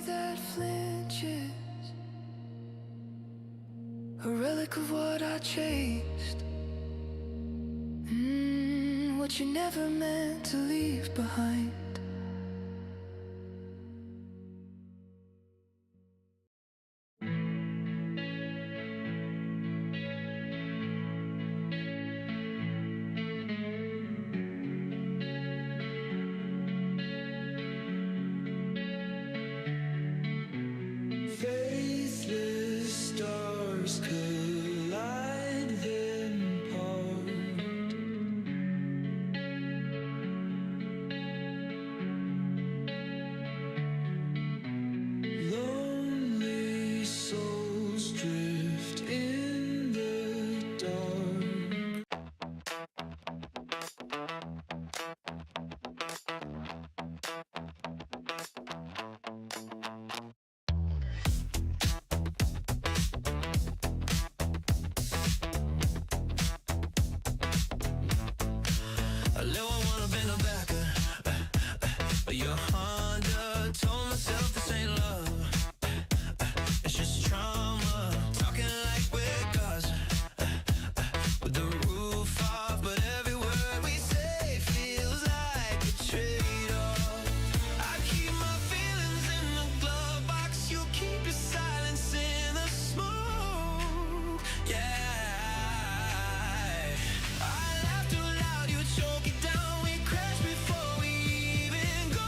that flinches, a relic of what I chased. What you never meant to leave behind. Faithless stars collide then part. Lonely souls drift in the dark. A little one up in the back, your Honda. Told myself this ain't love, it's just trauma. Talking like we're gods, with the roof off, but every word we say feels like a trade-off. I keep my feelings in the glove box, you keep your silence in the smoke. Yeah, I laugh too loud, you choke it down. We crash before we even go.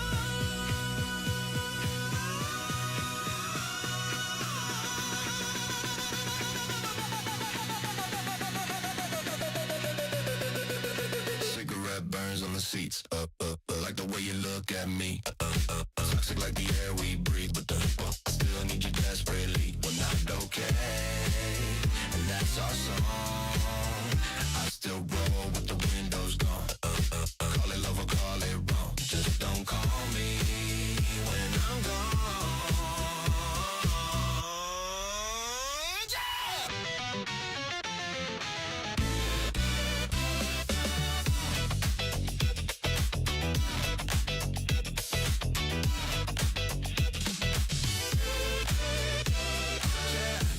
Cigarette burns on the seats, like the way you look at me. Toxic like the air we breathe, but I still need you desperately. We're not okay, and that's our song. I still roll with the windows gone. Call it love or call it wrong. Just don't call me when I'm gone.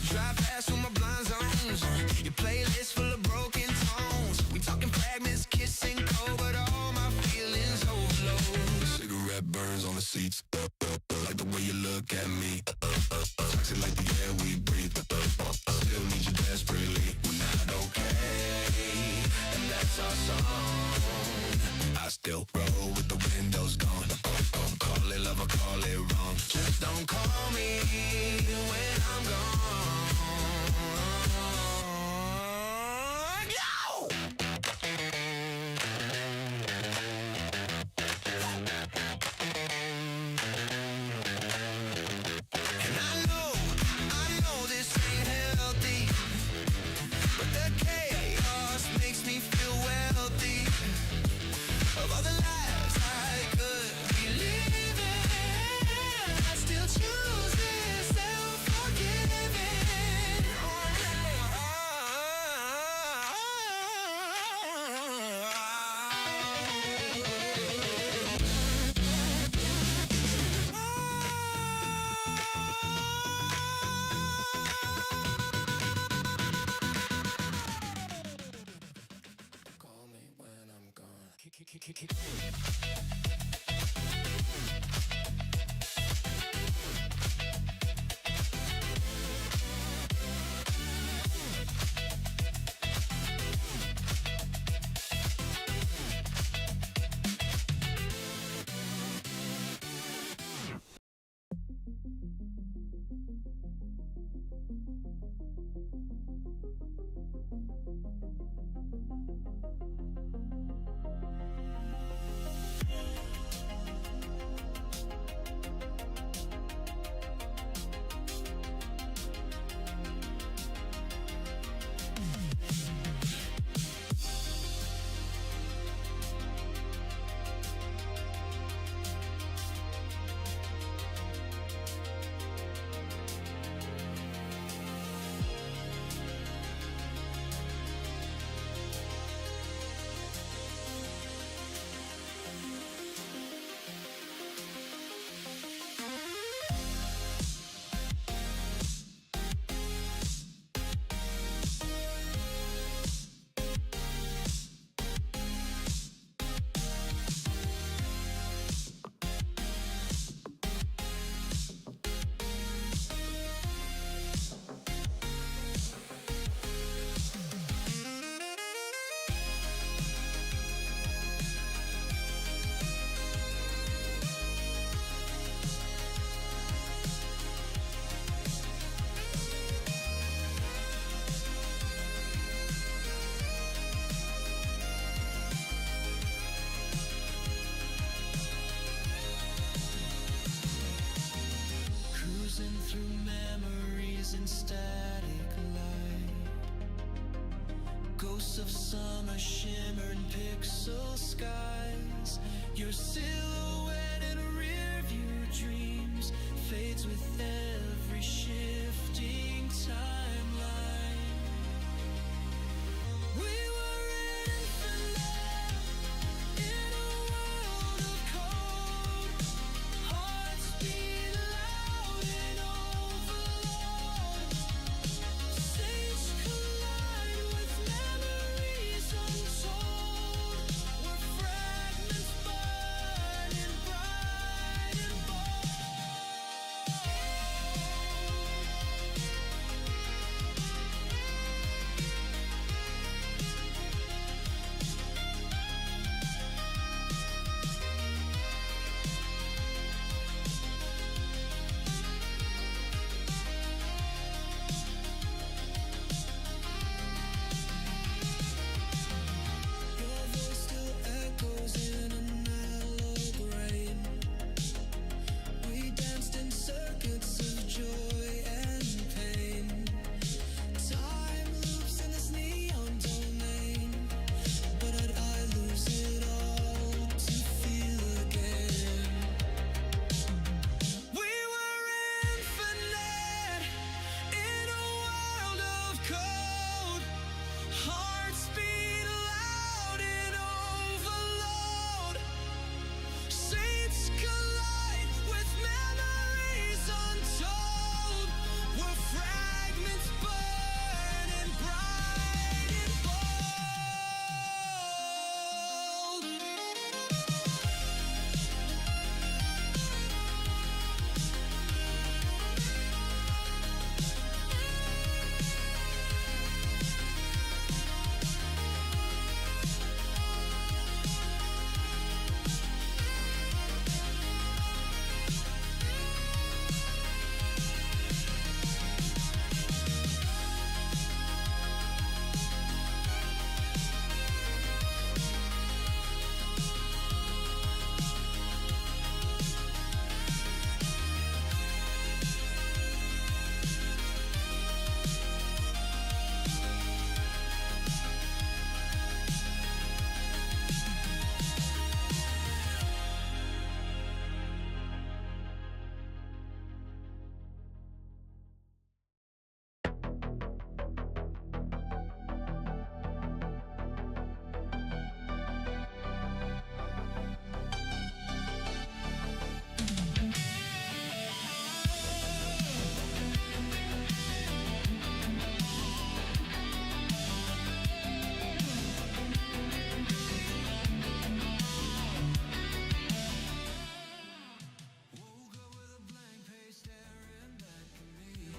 Drive past with my blinds on. Your playlist full of broken tones. We talking fragments, kissing cold, but all my feelings overload. Cigarette burns on the seats, like the way you look at me. Toxic like the air we breathe, I still need you desperately. We're not okay, and that's our song. I still roll with the windows gone. Call it love or call it wrong. Just don't call me when I'm gone. Go! And I know this ain't healthy, but the chaos makes me feel wealthy. Of all the lives I could be living, I still choose this self-forgiving. of summer shimmer in pixel skies. Your silhouette in rearview dreams fades with every shifting timeline. We were infinite in a world of code. Hearts beat loud in overload. Saints collide with memories untold. We're fragments burning bright and bold. Your voice still echoes in an analog rain. We danced in circuits of joy and pain. Time loops in this neon domain. But I'd lose it all to feel again. We were infinite in a world of code. Hearts beat loud in overload. Saints collide with memories untold. We're fragments burning bright and bold. Woke up with a blank page staring back at me.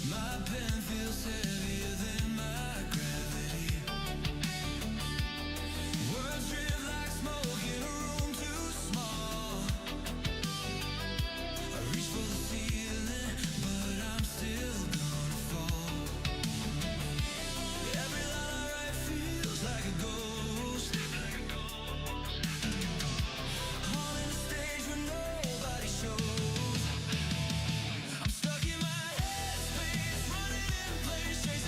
My pen feels heavier than my gravity. Words drift like smoke in a room too small. I reach for the ceiling, but I'm still gonna fall. Every line I write feels like a ghost. Haunting a stage where nobody shows. I'm stuck in my headspace, running in place, chasing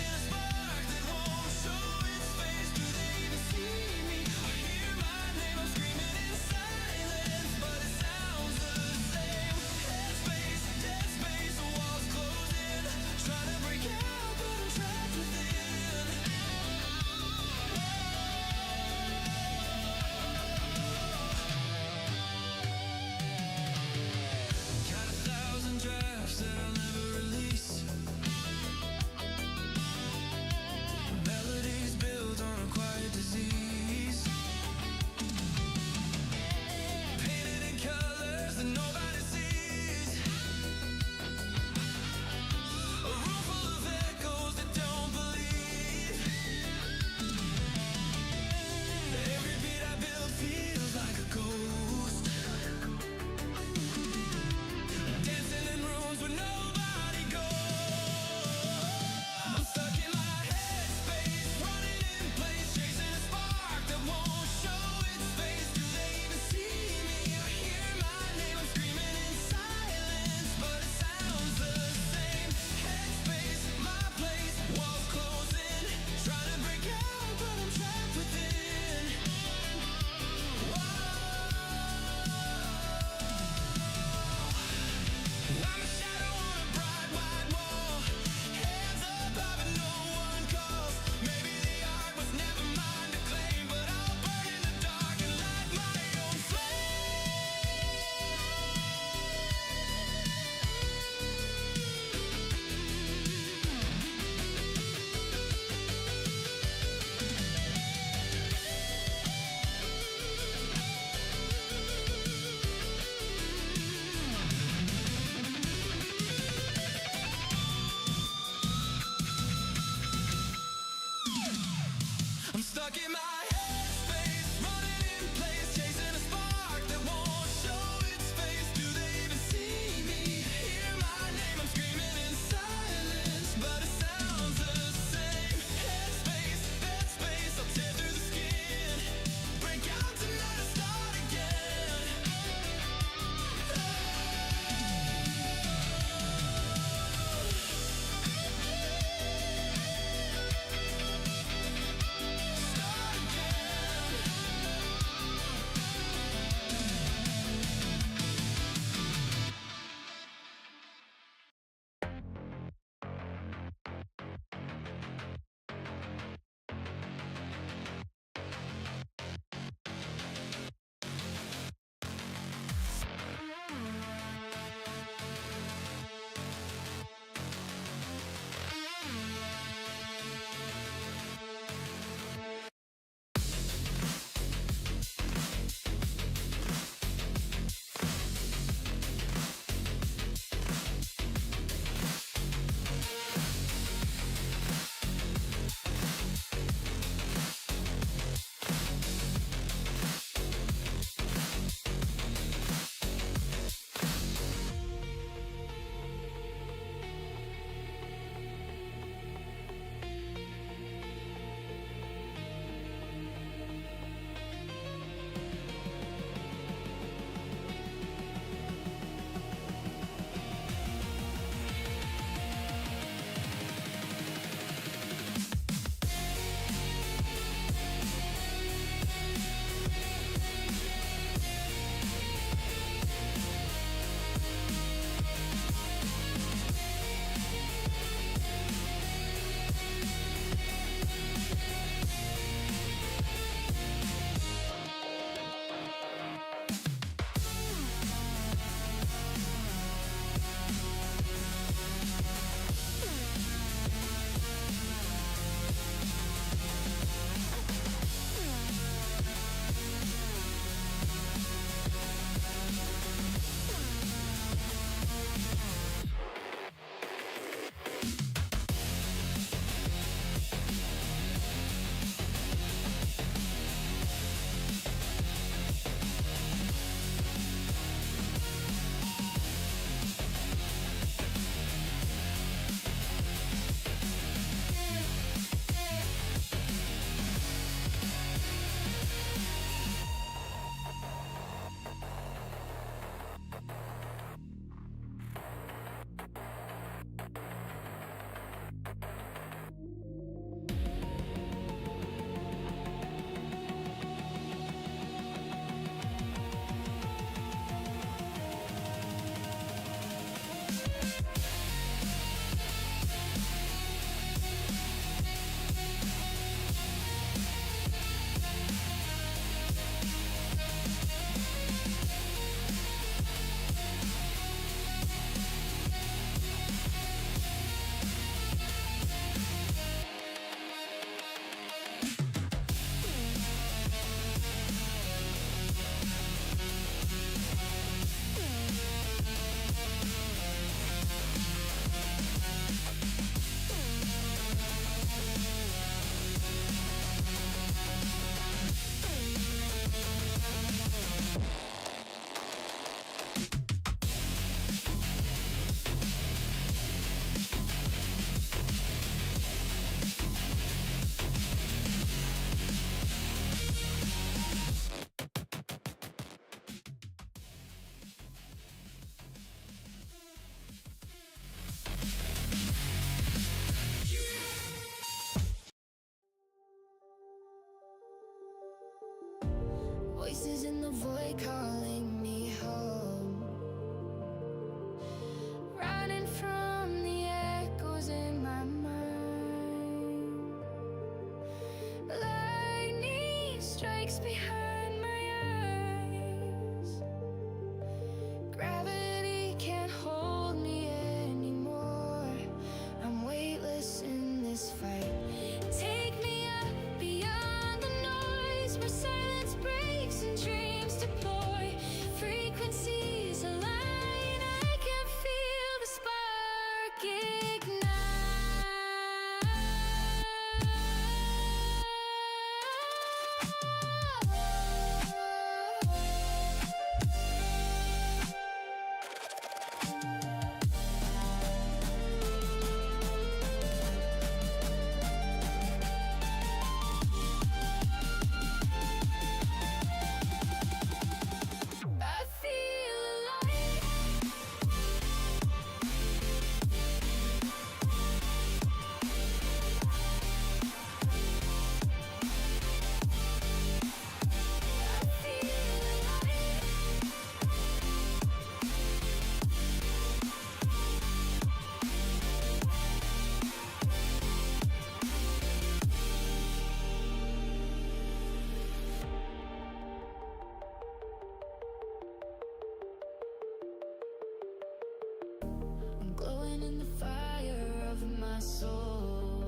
my soul.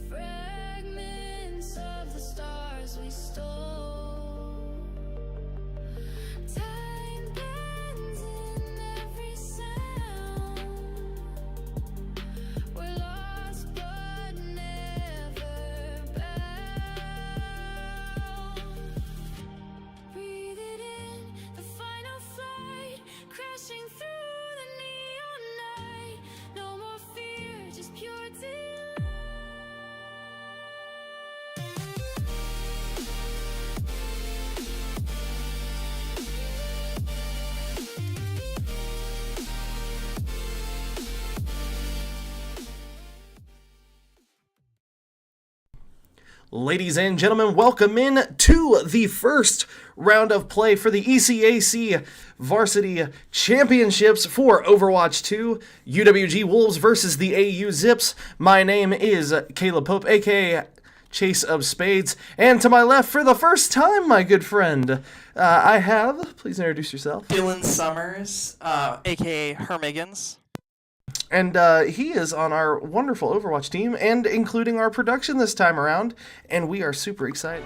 Fragments of the stars we stole. Time bends in every sound. We're lost but never bound. Breathe it in, the final flight, crashing through the neon night. No more fear, just pure delight. Ladies and gentlemen, welcome in to the first round of play for the ECAC Varsity Championships for Overwatch 2, UWG Wolves versus the AU Zips. My name is Caleb Pope, aka Chase of Spades, and to my left for the first time, my good friend, I have, please introduce yourself. Dylan Summers, aka Hermigans. And he is on our wonderful Overwatch team, and including our production this time around, and we are super excited.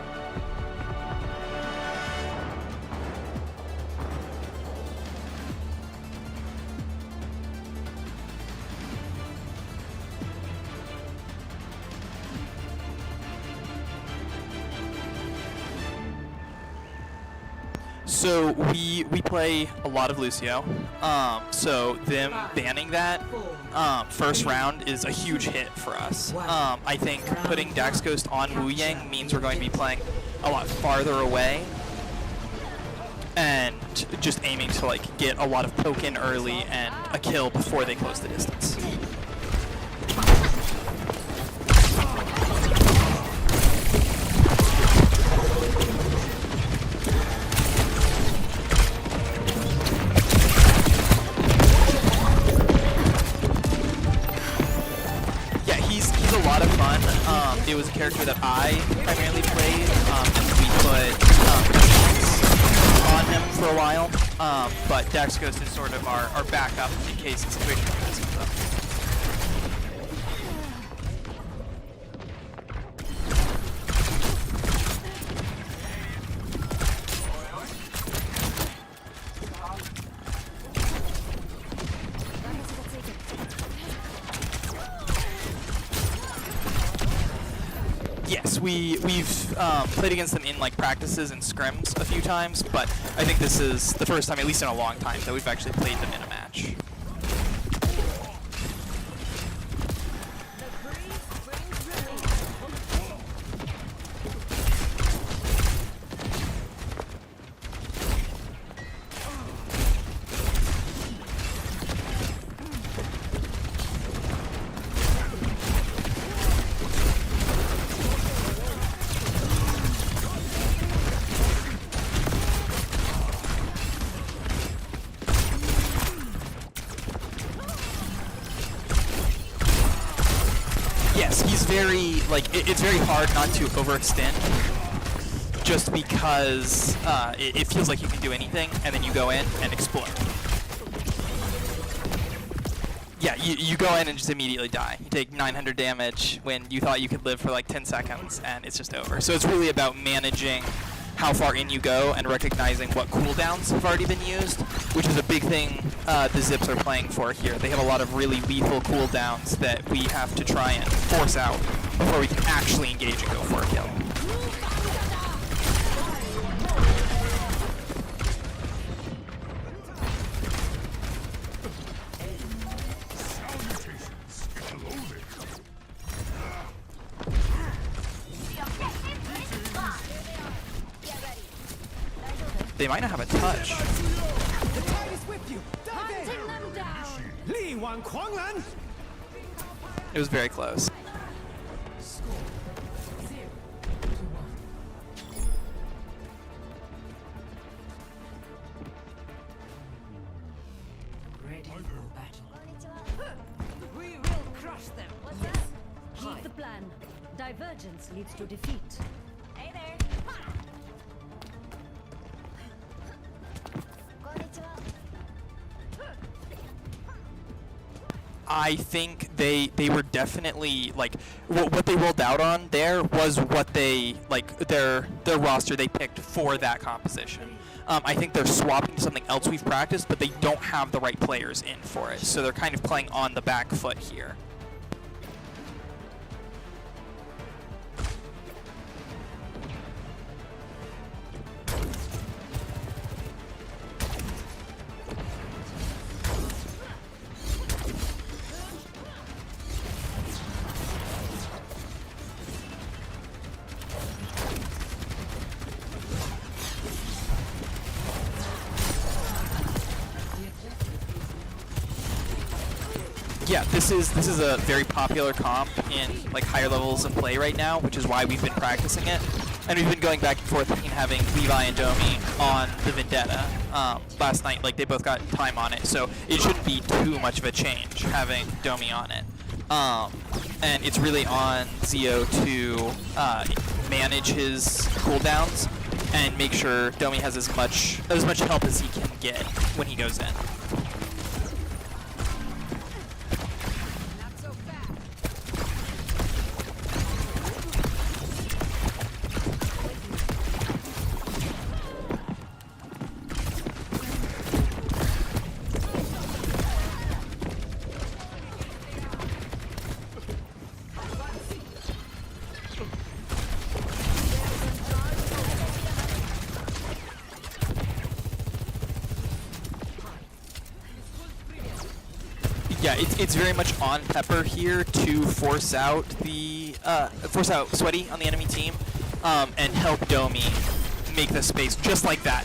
So we play a lot of Lucio. So them banning that first round is a huge hit for us. I think putting Dax Ghost on Wu Yang means we're going to be playing a lot farther away and just aiming to like get a lot of poke in early and a kill before they close the distance. It was a character that I primarily played, and we put on him for a while, but Dax Ghost is sort of our backup in case the situation like this comes up. Yes, we've played against them in like practices and scrims a few times, but I think this is the first time, at least in a long time, that we've actually played them in a match. Yes, he's very, like, it's very hard not to overextend just because it feels like you can do anything, and then you go in and explode. Yeah, you go in and just immediately die. You take 900 damage when you thought you could live for like 10 seconds, and it's just over. So it's really about managing how far in you go and recognizing what cooldowns have already been used, which is a big thing the Zips are playing for here. They have a lot of really lethal cooldowns that we have to try and force out before we can actually engage and go for a kill. They might not have a touch. The tide is with you. Dive in. It was very close. Ready for battle. We will crush them. What's this? Keep the plan. Divergence leads to defeat. Hey there. I think they were definitely like what they rolled out on there was what they like their roster they picked for that composition. I think they're swapping to something else we've practiced, but they don't have the right players in for it, so they're kind of playing on the back foot here. Yeah, this is a very popular comp in like higher levels of play right now, which is why we've been practicing it, and we've been going back and forth between having Levi and Domi on the Vendetta. Last night, like they both got time on it, so it shouldn't be too much of a change having Domi on it. And it's really on Zio to manage his cooldowns and make sure Domi has as much help as he can get when he goes in. Yeah, it's very much on Pepper here to force out Sweaty on the enemy team, and help Domi make the space just like that.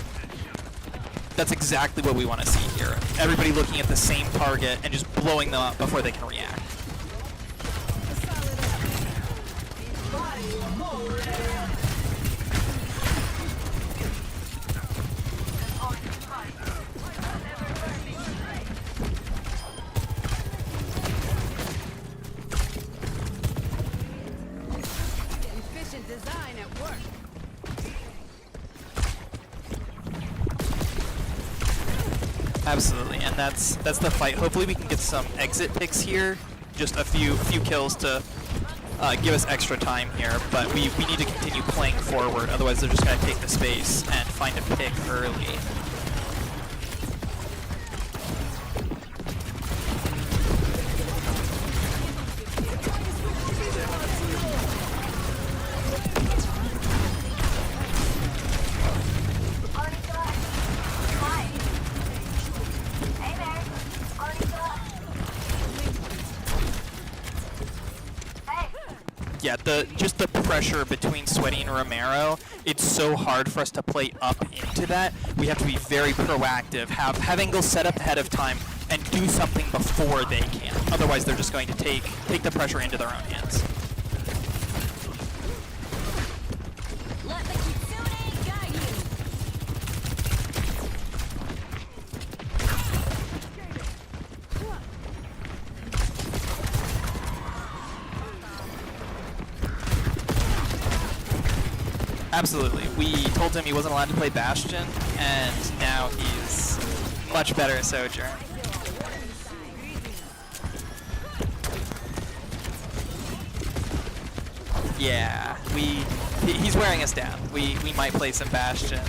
That's exactly what we want to see here. Everybody looking at the same target and just blowing them up before they can react. Design at work. Absolutely, and that's the fight. Hopefully we can get some exit picks here, just a few kills to give us extra time here. But we need to continue playing forward, otherwise they're just going to take the space and find a pick early. Yeah, just the pressure between Sweaty and Romero, it's so hard for us to play up into that. We have to be very proactive, have angles set up ahead of time, and do something before they can. Otherwise, they're just going to take the pressure into their own hands. Let the Kitsune guide you. Absolutely. We told him he wasn't allowed to play Bastion, and now he's much better at Sojourn. Yeah, he's wearing us down. We might play some Bastion.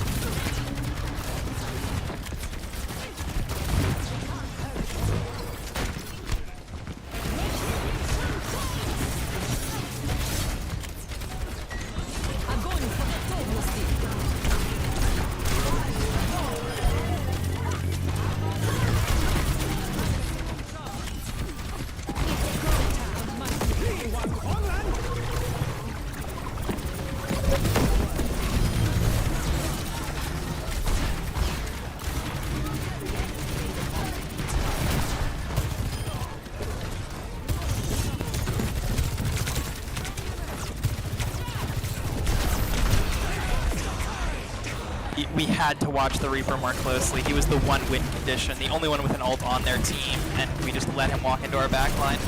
We had to watch the Reaper more closely. He was the one win condition, the only one with an ult on their team, and we just let him walk into our backline.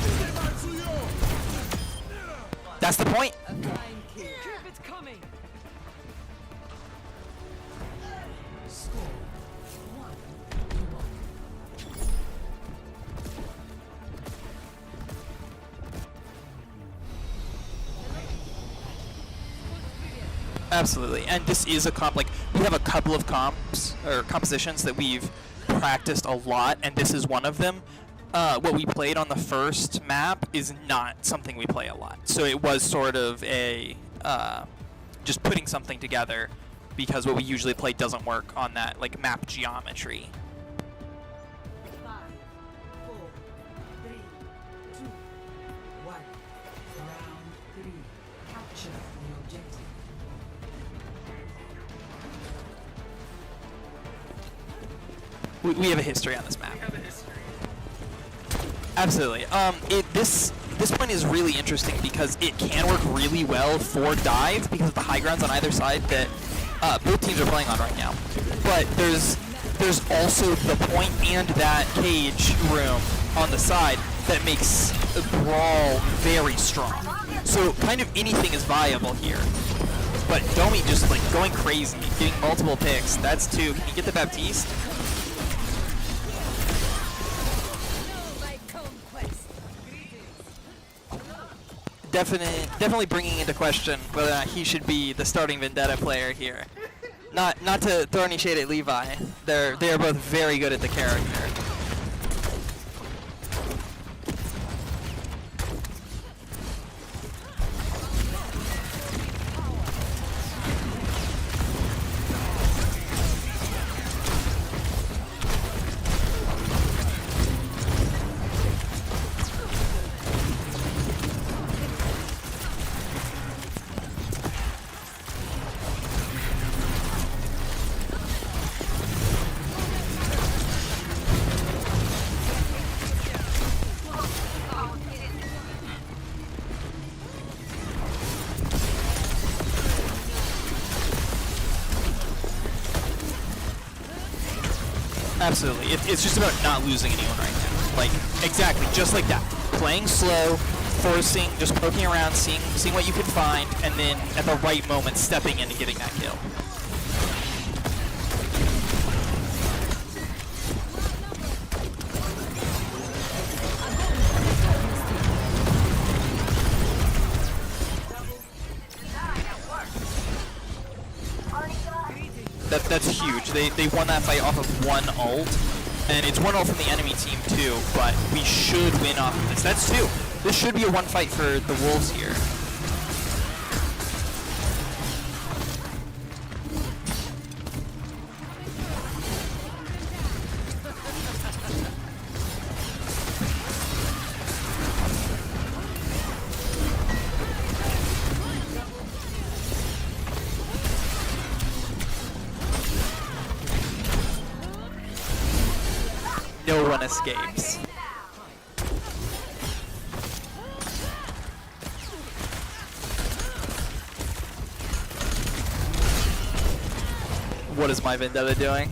That's the point. It's coming. Absolutely, and this is a comp, like, we have a couple of comps, or compositions that we've practiced a lot, and this is one of them. What we played on the first map is not something we play a lot. So it was sort of a, just putting something together, because what we usually play doesn't work on that, like, map geometry. 5, 4, 3, 2, 1. Round 3. Capture the objective. We have a history on this map. Absolutely. This one is really interesting because it can work really well for dive because of the high grounds on either side that both teams are playing on right now. But there's also the point and that cage room on the side that makes a brawl very strong. So kind of anything is viable here. But Domi just like going crazy, getting multiple picks. That's 2. Can you get the Baptiste? Definitely bringing into question whether or not he should be the starting Vendetta player here. Not to throw any shade at Levi. They are both very good at the character. Absolutely. It's just about not losing anyone right now. Like, exactly, just like that. Playing slow, forcing, just poking around, seeing what you can find, and then at the right moment stepping in and getting that kill. That's huge. They won that fight off of 1 ult, and it's 1 ult from the enemy team too, but we should win off of this. That's 2. This should be a 1 fight for the Wolves here. No one escapes. What is my Vendetta doing?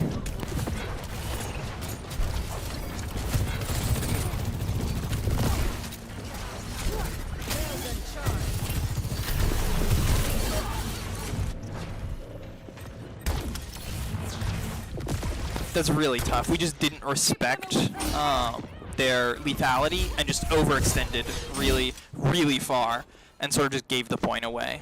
That's really tough. We just didn't respect their lethality and just overextended really, really far and sort of just gave the point away.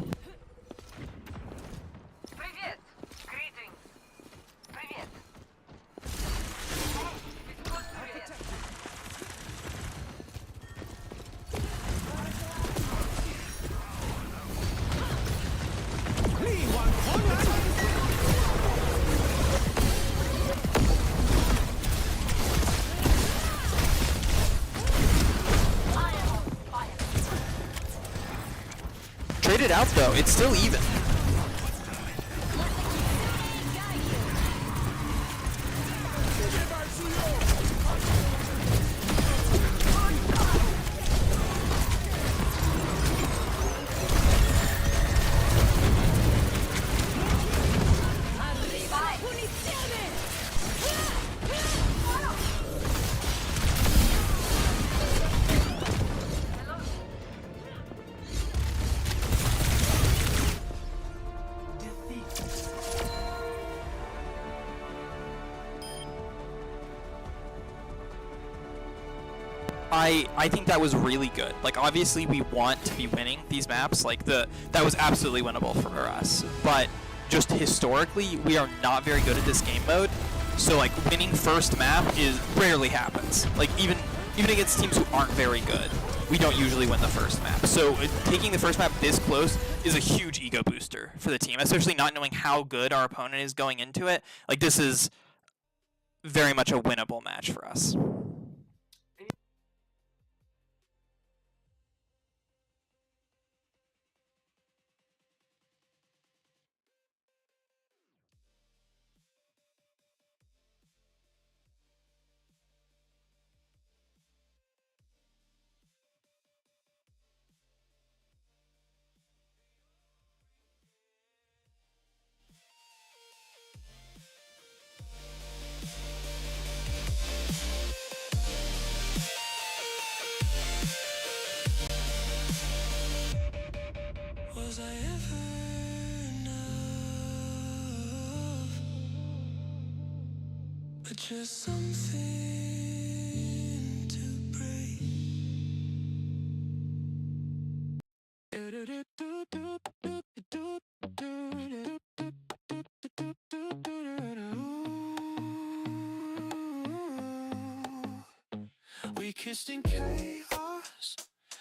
Trade it out though, it's still even. I think that was really good. Like, obviously we want to be winning these maps. Like, that was absolutely winnable for us. But just historically, we are not very good at this game mode. So like winning first map rarely happens. Like even against teams who aren't very good, we don't usually win the first map. So taking the first map this close is a huge ego booster for the team, especially not knowing how good our opponent is going into it. Like, this is very much a winnable match for us. Was I ever enough? But just something to break. We kissed in chaos,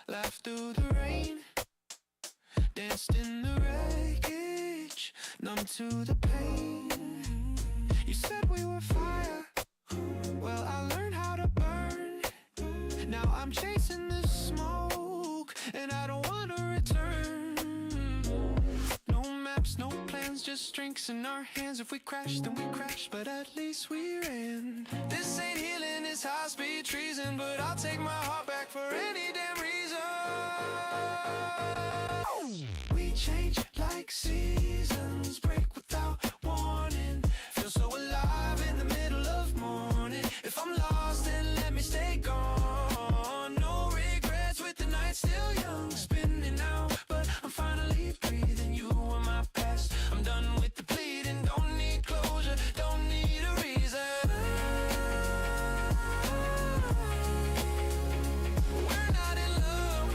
laughed through the rain, danced in the wreckage, numb to the pain. You said we were fire, well I learned how to burn. Now I'm chasing the smoke, and I don't wanna return. No maps, no plans, just drinks in our hands. If we crash, then we crash, but at least we ran. This ain't healing, it's high-speed treason, but I'll take my heart back for any damn reason. We change like seasons, break without warning. Feel so alive in the middle of morning. If I'm lost, then let me stay gone. No regrets with the night still young, spinning out, but I'm finally breathing. You were my past, I'm done with the bleeding. Don't need closure, don't need a reason. We're not in love,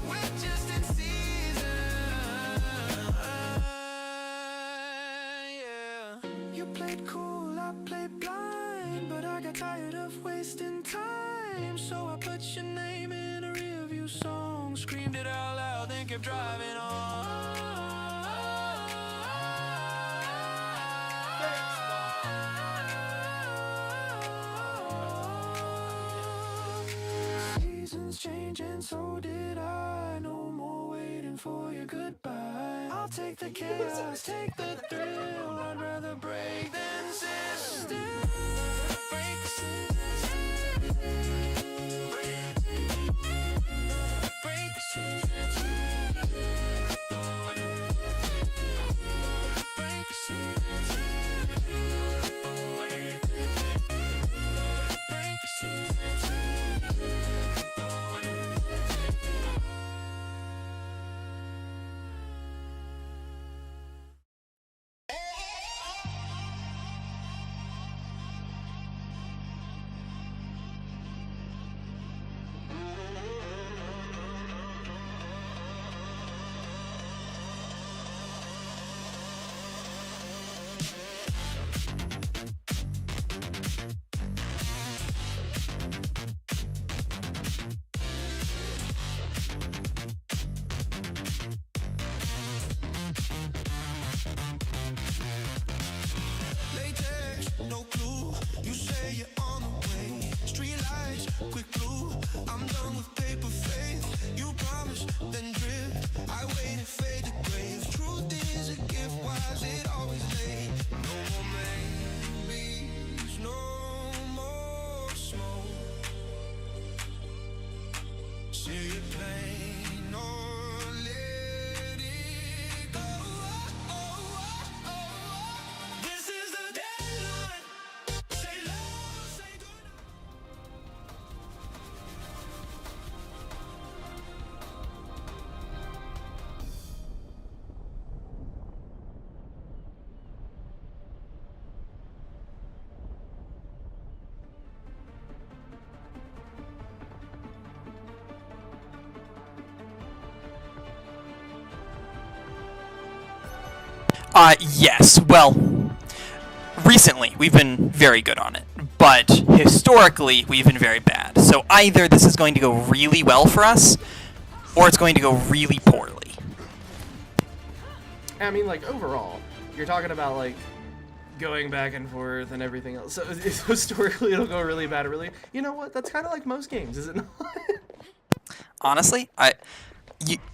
we're just in season. Yeah. You played cool, I played blind, but I got tired of wasting time. So I put your name in a rearview song, screamed it out loud, then kept driving on. Seasons change and so did I. No more waiting for your goodbye. I'll take the chaos, take the thrill. I'd rather break than sit still. Break the system. Break the system. Break the system. Break the system. Latex, no clue. You say you're on the way. Street lights, quick blue. I'm done with paper faith. You promise, then drift. I waited, fade to grave. Truth is a gift. Why is it always late? No more maybes, no more smoke. Say it plain or let it go. This is the deadline. Say love, say goodnight. Yes. Well, recently we've been very good on it, but historically we've been very bad. So either this is going to go really well for us, or it's going to go really poorly. I mean, like, overall, you're talking about, like, going back and forth and everything else. So historically, it'll go really bad, really. You know what? That's kind of like most games, is it not? Honestly,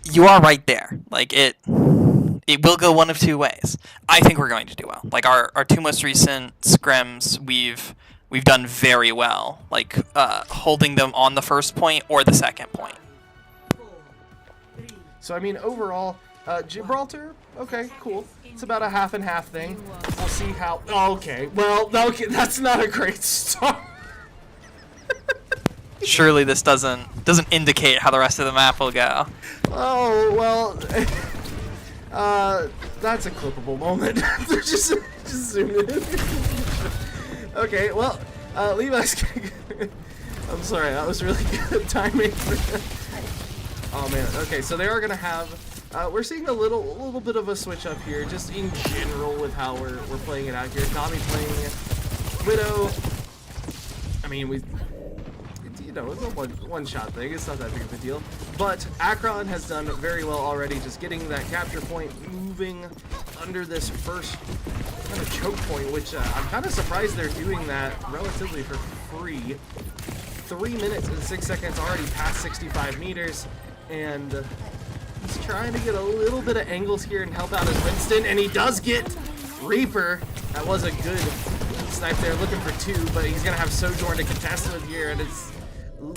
you are right there. Like, it will go one of two ways. I think we're going to do well. Like, our two most recent scrims, we've done very well. Like, holding them on the first point or the second point. So, I mean, overall, Gibraltar, okay, cool. It's about a half and half thing. We'll see how. Oh, okay, well, okay, that's not a great start. Surely this doesn't indicate how the rest of the map will go. Oh, well, that's a clippable moment. just zoom in. Okay, well, Levi's. I'm sorry, that was really good timing. Oh man, okay, so they are gonna have. We're seeing a little bit of a switch up here, just in general with how we're playing it out here. Nami playing Widow. I mean, you know, it's a one shot thing. It's not that big of a deal. But Akron has done very well already, just getting that capture point, moving under this first kind of choke point, which I'm kind of surprised they're doing that relatively for free. 3 minutes and 6 seconds already past 65 meters, and he's trying to get a little bit of angles here and help out his Winston, and he does get Reaper. That was a good snipe there, looking for 2, but he's gonna have Sojourn to contest with here, and it's. Ooh.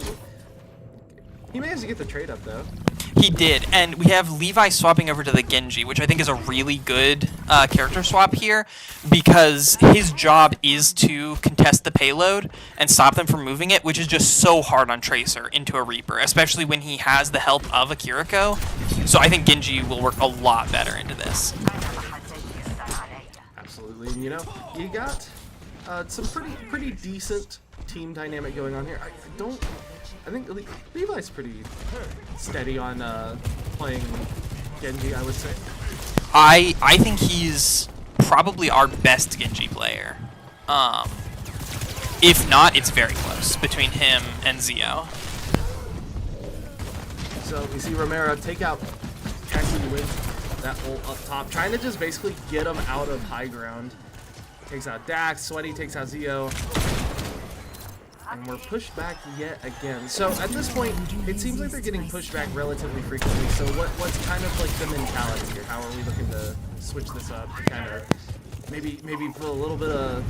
He managed to get the trade up though. He did, and we have Levi swapping over to the Genji, which I think is a really good character swap here, because his job is to contest the payload and stop them from moving it, which is just so hard on Tracer into a Reaper, especially when he has the help of a Kiriko. So I think Genji will work a lot better into this. Absolutely, and you know, you got some pretty decent team dynamic going on here. I think Levi's pretty steady on playing Genji, I would say. I think he's probably our best Genji player. If not, it's very close between him and Zio. So we see Romero take out Cassidy with that ult up top, trying to just basically get him out of high ground. Takes out Dax, Sweaty takes out Zio. And we're pushed back yet again. So at this point, it seems like they're getting pushed back relatively frequently. So what's kind of like the mentality here? How are we looking to switch this up to kind of maybe put a little bit of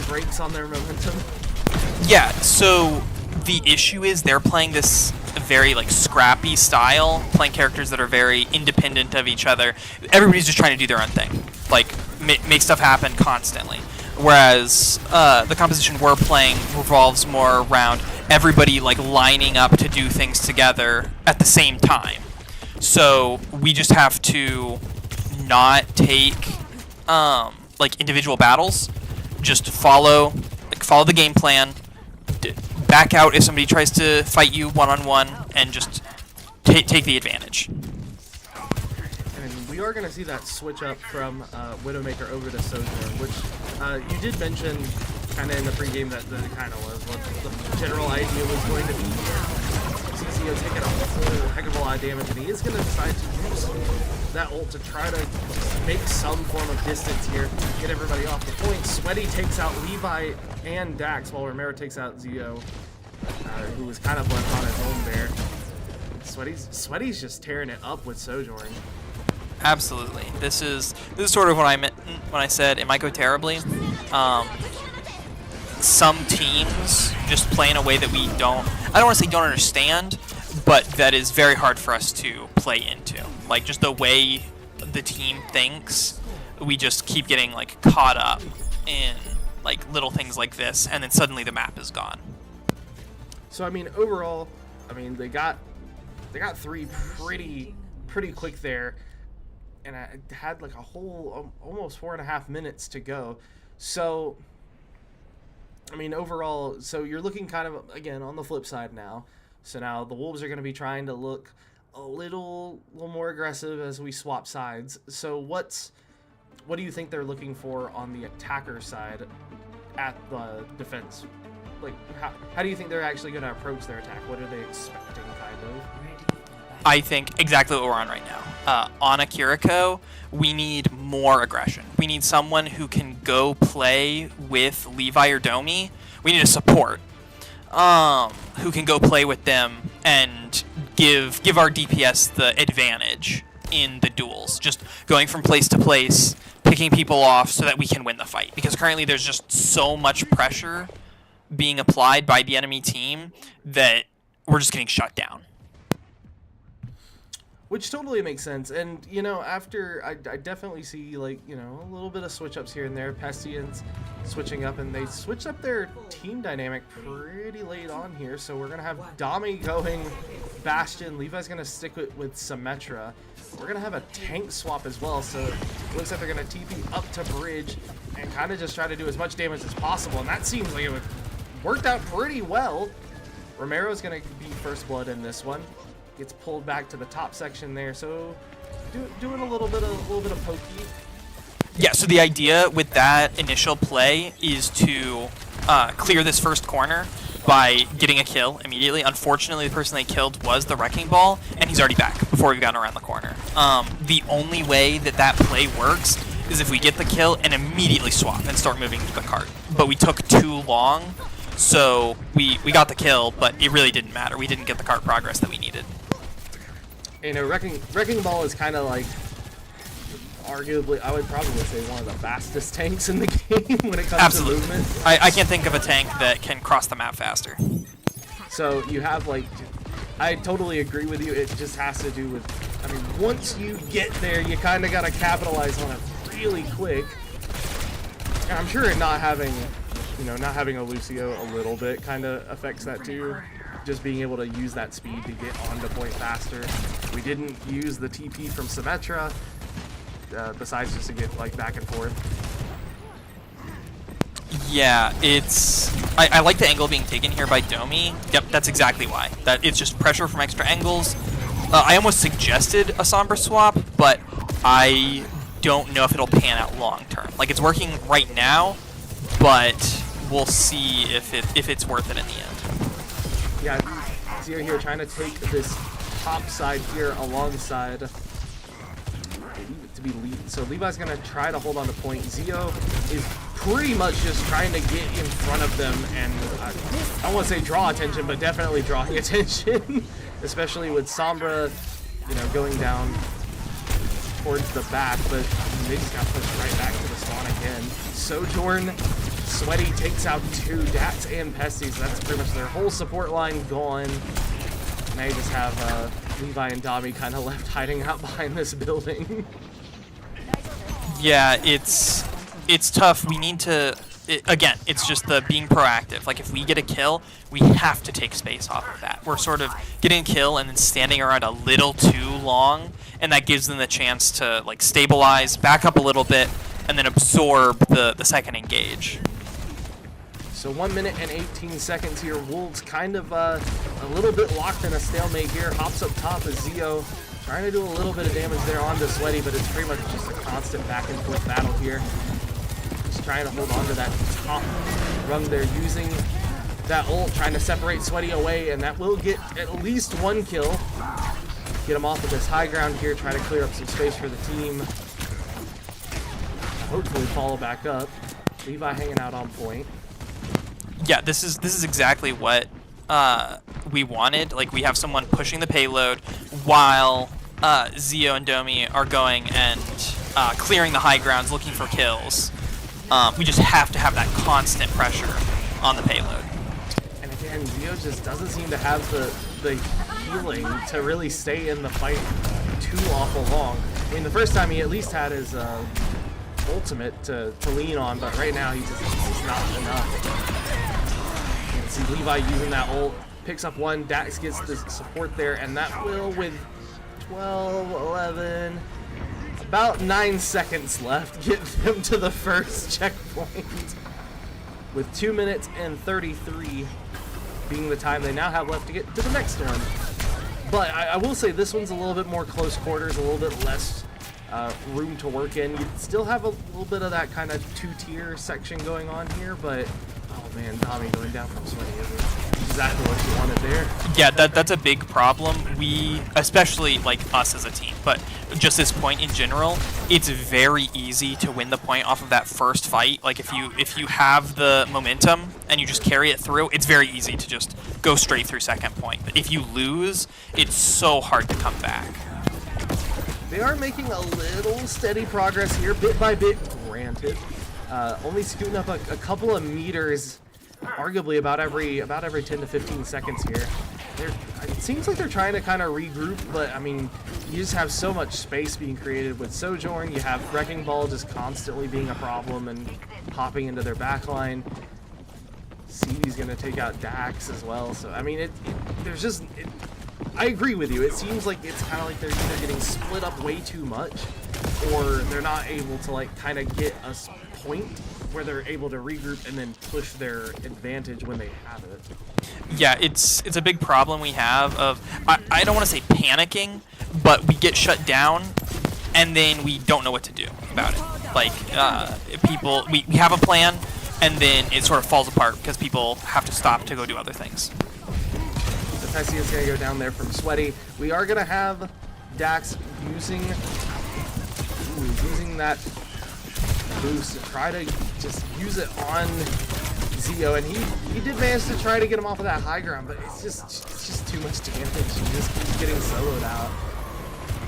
brakes on their momentum? Yeah. So the issue is they're playing this very like scrappy style, playing characters that are very independent of each other. Everybody's just trying to do their own thing, like make stuff happen constantly. Whereas the composition we're playing revolves more around everybody like lining up to do things together at the same time. So we just have to not take like individual battles, just follow the game plan, back out if somebody tries to fight you one-on-one, and just take the advantage. And we are going to see that switch up from Widowmaker over to Sojourn, which you did mention kind of in the pregame that it kind of was what the general idea was going to be. CCO taking a whole heck of a lot of damage, and he is going to decide to use that ult to try to just make some form of distance here, get everybody off the point. Sweaty takes out Levi and Dax, while Romero takes out Zio, who was kind of left on his own there. Sweaty's just tearing it up with Sojourn. Absolutely. This is sort of what I meant when I said it might go terribly. Some teams just play in a way that we don't. I don't want to say don't understand, but that is very hard for us to play into. Like just the way the team thinks, we just keep getting like caught up in like little things like this, and then suddenly the map is gone. So I mean, overall, I mean they got 3 pretty quick there. And I had like a whole almost 4.5 minutes to go. So, I mean, overall, so you're looking kind of, again, on the flip side now. So now the Wolves are going to be trying to look a little more aggressive as we swap sides. So what's what do you think they're looking for on the attacker side at the defense? Like, how do you think they're actually going to approach their attack? What are they expecting, kind of? I think exactly what we're on right now. On Akiriko, we need more aggression. We need someone who can go play with Levi or Domi. We need a support who can go play with them and give our DPS the advantage in the duels. Just going from place to place, picking people off so that we can win the fight. Because currently there's just so much pressure being applied by the enemy team that we're just getting shut down. Which totally makes sense. And, you know, after I definitely see, like, you know, a little bit of switch ups here and there. Pestians switching up, and they switched up their team dynamic pretty late on here. So we're going to have Dami going Bastion. Levi's going to stick with Symmetra. We're going to have a tank swap as well. So it looks like they're going to TP up to Bridge and kind of just try to do as much damage as possible. And that seems like it worked out pretty well. Romero's going to be first blood in this one. Gets pulled back to the top section there, so doing a little bit of pokey. Yeah, so the idea with that initial play is to clear this first corner by getting a kill immediately. Unfortunately, the person they killed was the Wrecking Ball, and he's already back before we've gotten around the corner. The only way that play works is if we get the kill and immediately swap and start moving to the cart. But we took too long, so we got the kill, but it really didn't matter. We didn't get the cart progress that we needed. You know, Wrecking Ball is kind of like, arguably, I would probably say one of the fastest tanks in the game when it comes to movement. I can't think of a tank that can cross the map faster. So you have, like, I totally agree with you. It just has to do with, I mean, once you get there, you kind of got to capitalize on it really quick. And I'm sure not having a Lucio a little bit kind of affects that too. Just being able to use that speed to get onto point faster. We didn't use the TP from Symmetra, besides just to get like back and forth. Yeah, I like the angle being taken here by Domi. Yep, that's exactly why. That it's just pressure from extra angles. I almost suggested a Sombra swap, but I don't know if it'll pan out long term. Like, it's working right now, but we'll see if it's worth it in the end. Yeah, Zio here trying to take this top side here alongside to be lead. So Levi's gonna try to hold on to point. Zio is pretty much just trying to get in front of them and I don't want to say draw attention, but definitely drawing attention, especially with Sombra, you know, going down towards the back, but they just got pushed right back to the spawn again. Sojourn Sweaty takes out two Dats and Pesties. So that's pretty much their whole support line gone. Now you just have Levi and Dami kind of left hiding out behind this building. Yeah, it's tough. We need to, again, it's just the being proactive. Like, if we get a kill, we have to take space off of that. We're sort of getting a kill and then standing around a little too long, and that gives them the chance to, like, stabilize, back up a little bit, and then absorb the second engage. So 1 minute and 18 seconds here. Wolves kind of a little bit locked in a stalemate here. Hops up top as Zio trying to do a little bit of damage there onto Sweaty, but it's pretty much just a constant back and forth battle here. Just trying to hold on to that top rung there, using that ult, trying to separate Sweaty away, and that will get at least one kill. Get him off of this high ground here, try to clear up some space for the team. Hopefully follow back up. Levi hanging out on point. Yeah, this is exactly what we wanted. Like, we have someone pushing the payload while Zio and Domi are going and clearing the high grounds, looking for kills. We just have to have that constant pressure on the payload. And again, Zio just doesn't seem to have the healing to really stay in the fight too awful long. I mean, the first time he at least had his ultimate to lean on, but right now he's not enough. You can see Levi using that ult, picks up one, Dax gets the support there, and that will, with 12, 11, about 9 seconds left, get them to the first checkpoint. With 2 minutes and 33 being the time they now have left to get to the next one. But I will say this one's a little bit more close quarters, a little bit less room to work in. You still have a little bit of that kind of two-tier section going on here, but oh man, Dami going down from Sweaty isn't exactly what you wanted there. Yeah, that's a big problem. We, especially like us as a team, but just this point in general, it's very easy to win the point off of that first fight. Like if you have the momentum and you just carry it through, it's very easy to just go straight through second point. But if you lose, it's so hard to come back. They are making a little steady progress here, bit by bit, granted. Only scooting up a couple of meters, arguably about every 10 to 15 seconds here. It seems like they're trying to kind of regroup, but I mean, you just have so much space being created with Sojourn. You have Wrecking Ball just constantly being a problem and popping into their backline. CD's going to take out Dax as well. So, I mean, I agree with you. It seems like it's kind of like they're either getting split up way too much, or they're not able to like kind of get a point where they're able to regroup and then push their advantage when they have it. Yeah, it's a big problem we have of, I don't want to say panicking, but we get shut down and then we don't know what to do about it. Like, we have a plan and then it sort of falls apart because people have to stop to go do other things. So Tessie is going to go down there from Sweaty. We are going to have Dax using that boost to try to just use it on Zio, and he did manage to try to get him off of that high ground, but it's just too much damage. He just keeps getting soloed out.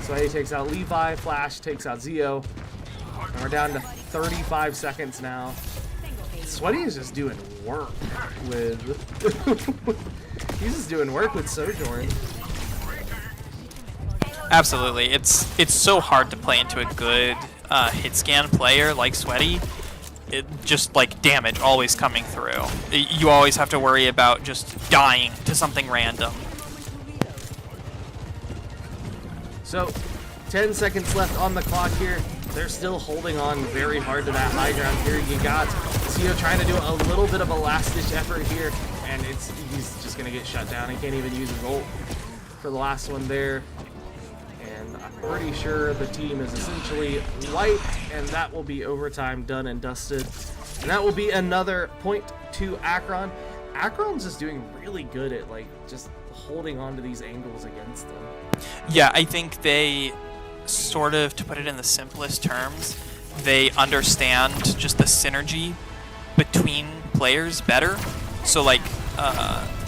So he takes out Levi, Flash takes out Zio, and we're down to 35 seconds now. Sweaty is just doing work with he's just doing work with Sojourn. Absolutely, it's so hard to play into a good hit scan player like Sweaty. It just like damage always coming through. You always have to worry about just dying to something random. So 10 seconds left on the clock here. They're still holding on very hard to that high ground here. You got Zio trying to do a little bit of a last-ditch effort here, and he's just going to get shut down. He can't even use his ult for the last one there. And I'm pretty sure the team is essentially wiped, and that will be overtime done and dusted. And that will be another point to Akron. Akron's just doing really good at like just holding on to these angles against them. Yeah, I think they sort of, to put it in the simplest terms, they understand just the synergy between players better. So like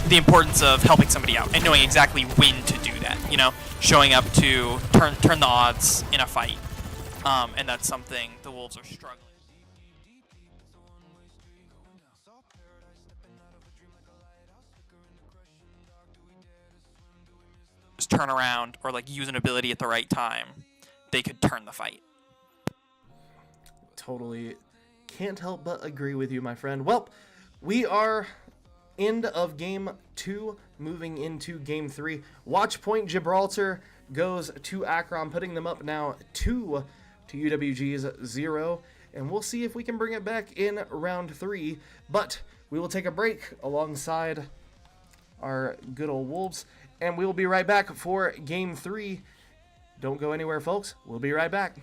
the importance of helping somebody out and knowing exactly when to do that, you know, showing up to turn the odds in a fight. And that's something the Wolves are struggling. Just turn around or like use an ability at the right time, they could turn the fight. Totally can't help but agree with you, my friend. Well, we are end of game 2, moving into game 3. Watch point Gibraltar goes to Akron, putting them up now 2 to UWG's 0. And we'll see if we can bring it back in round 3. But we will take a break alongside our good old Wolves. And we will be right back for game 3. Don't go anywhere, folks. We'll be right back.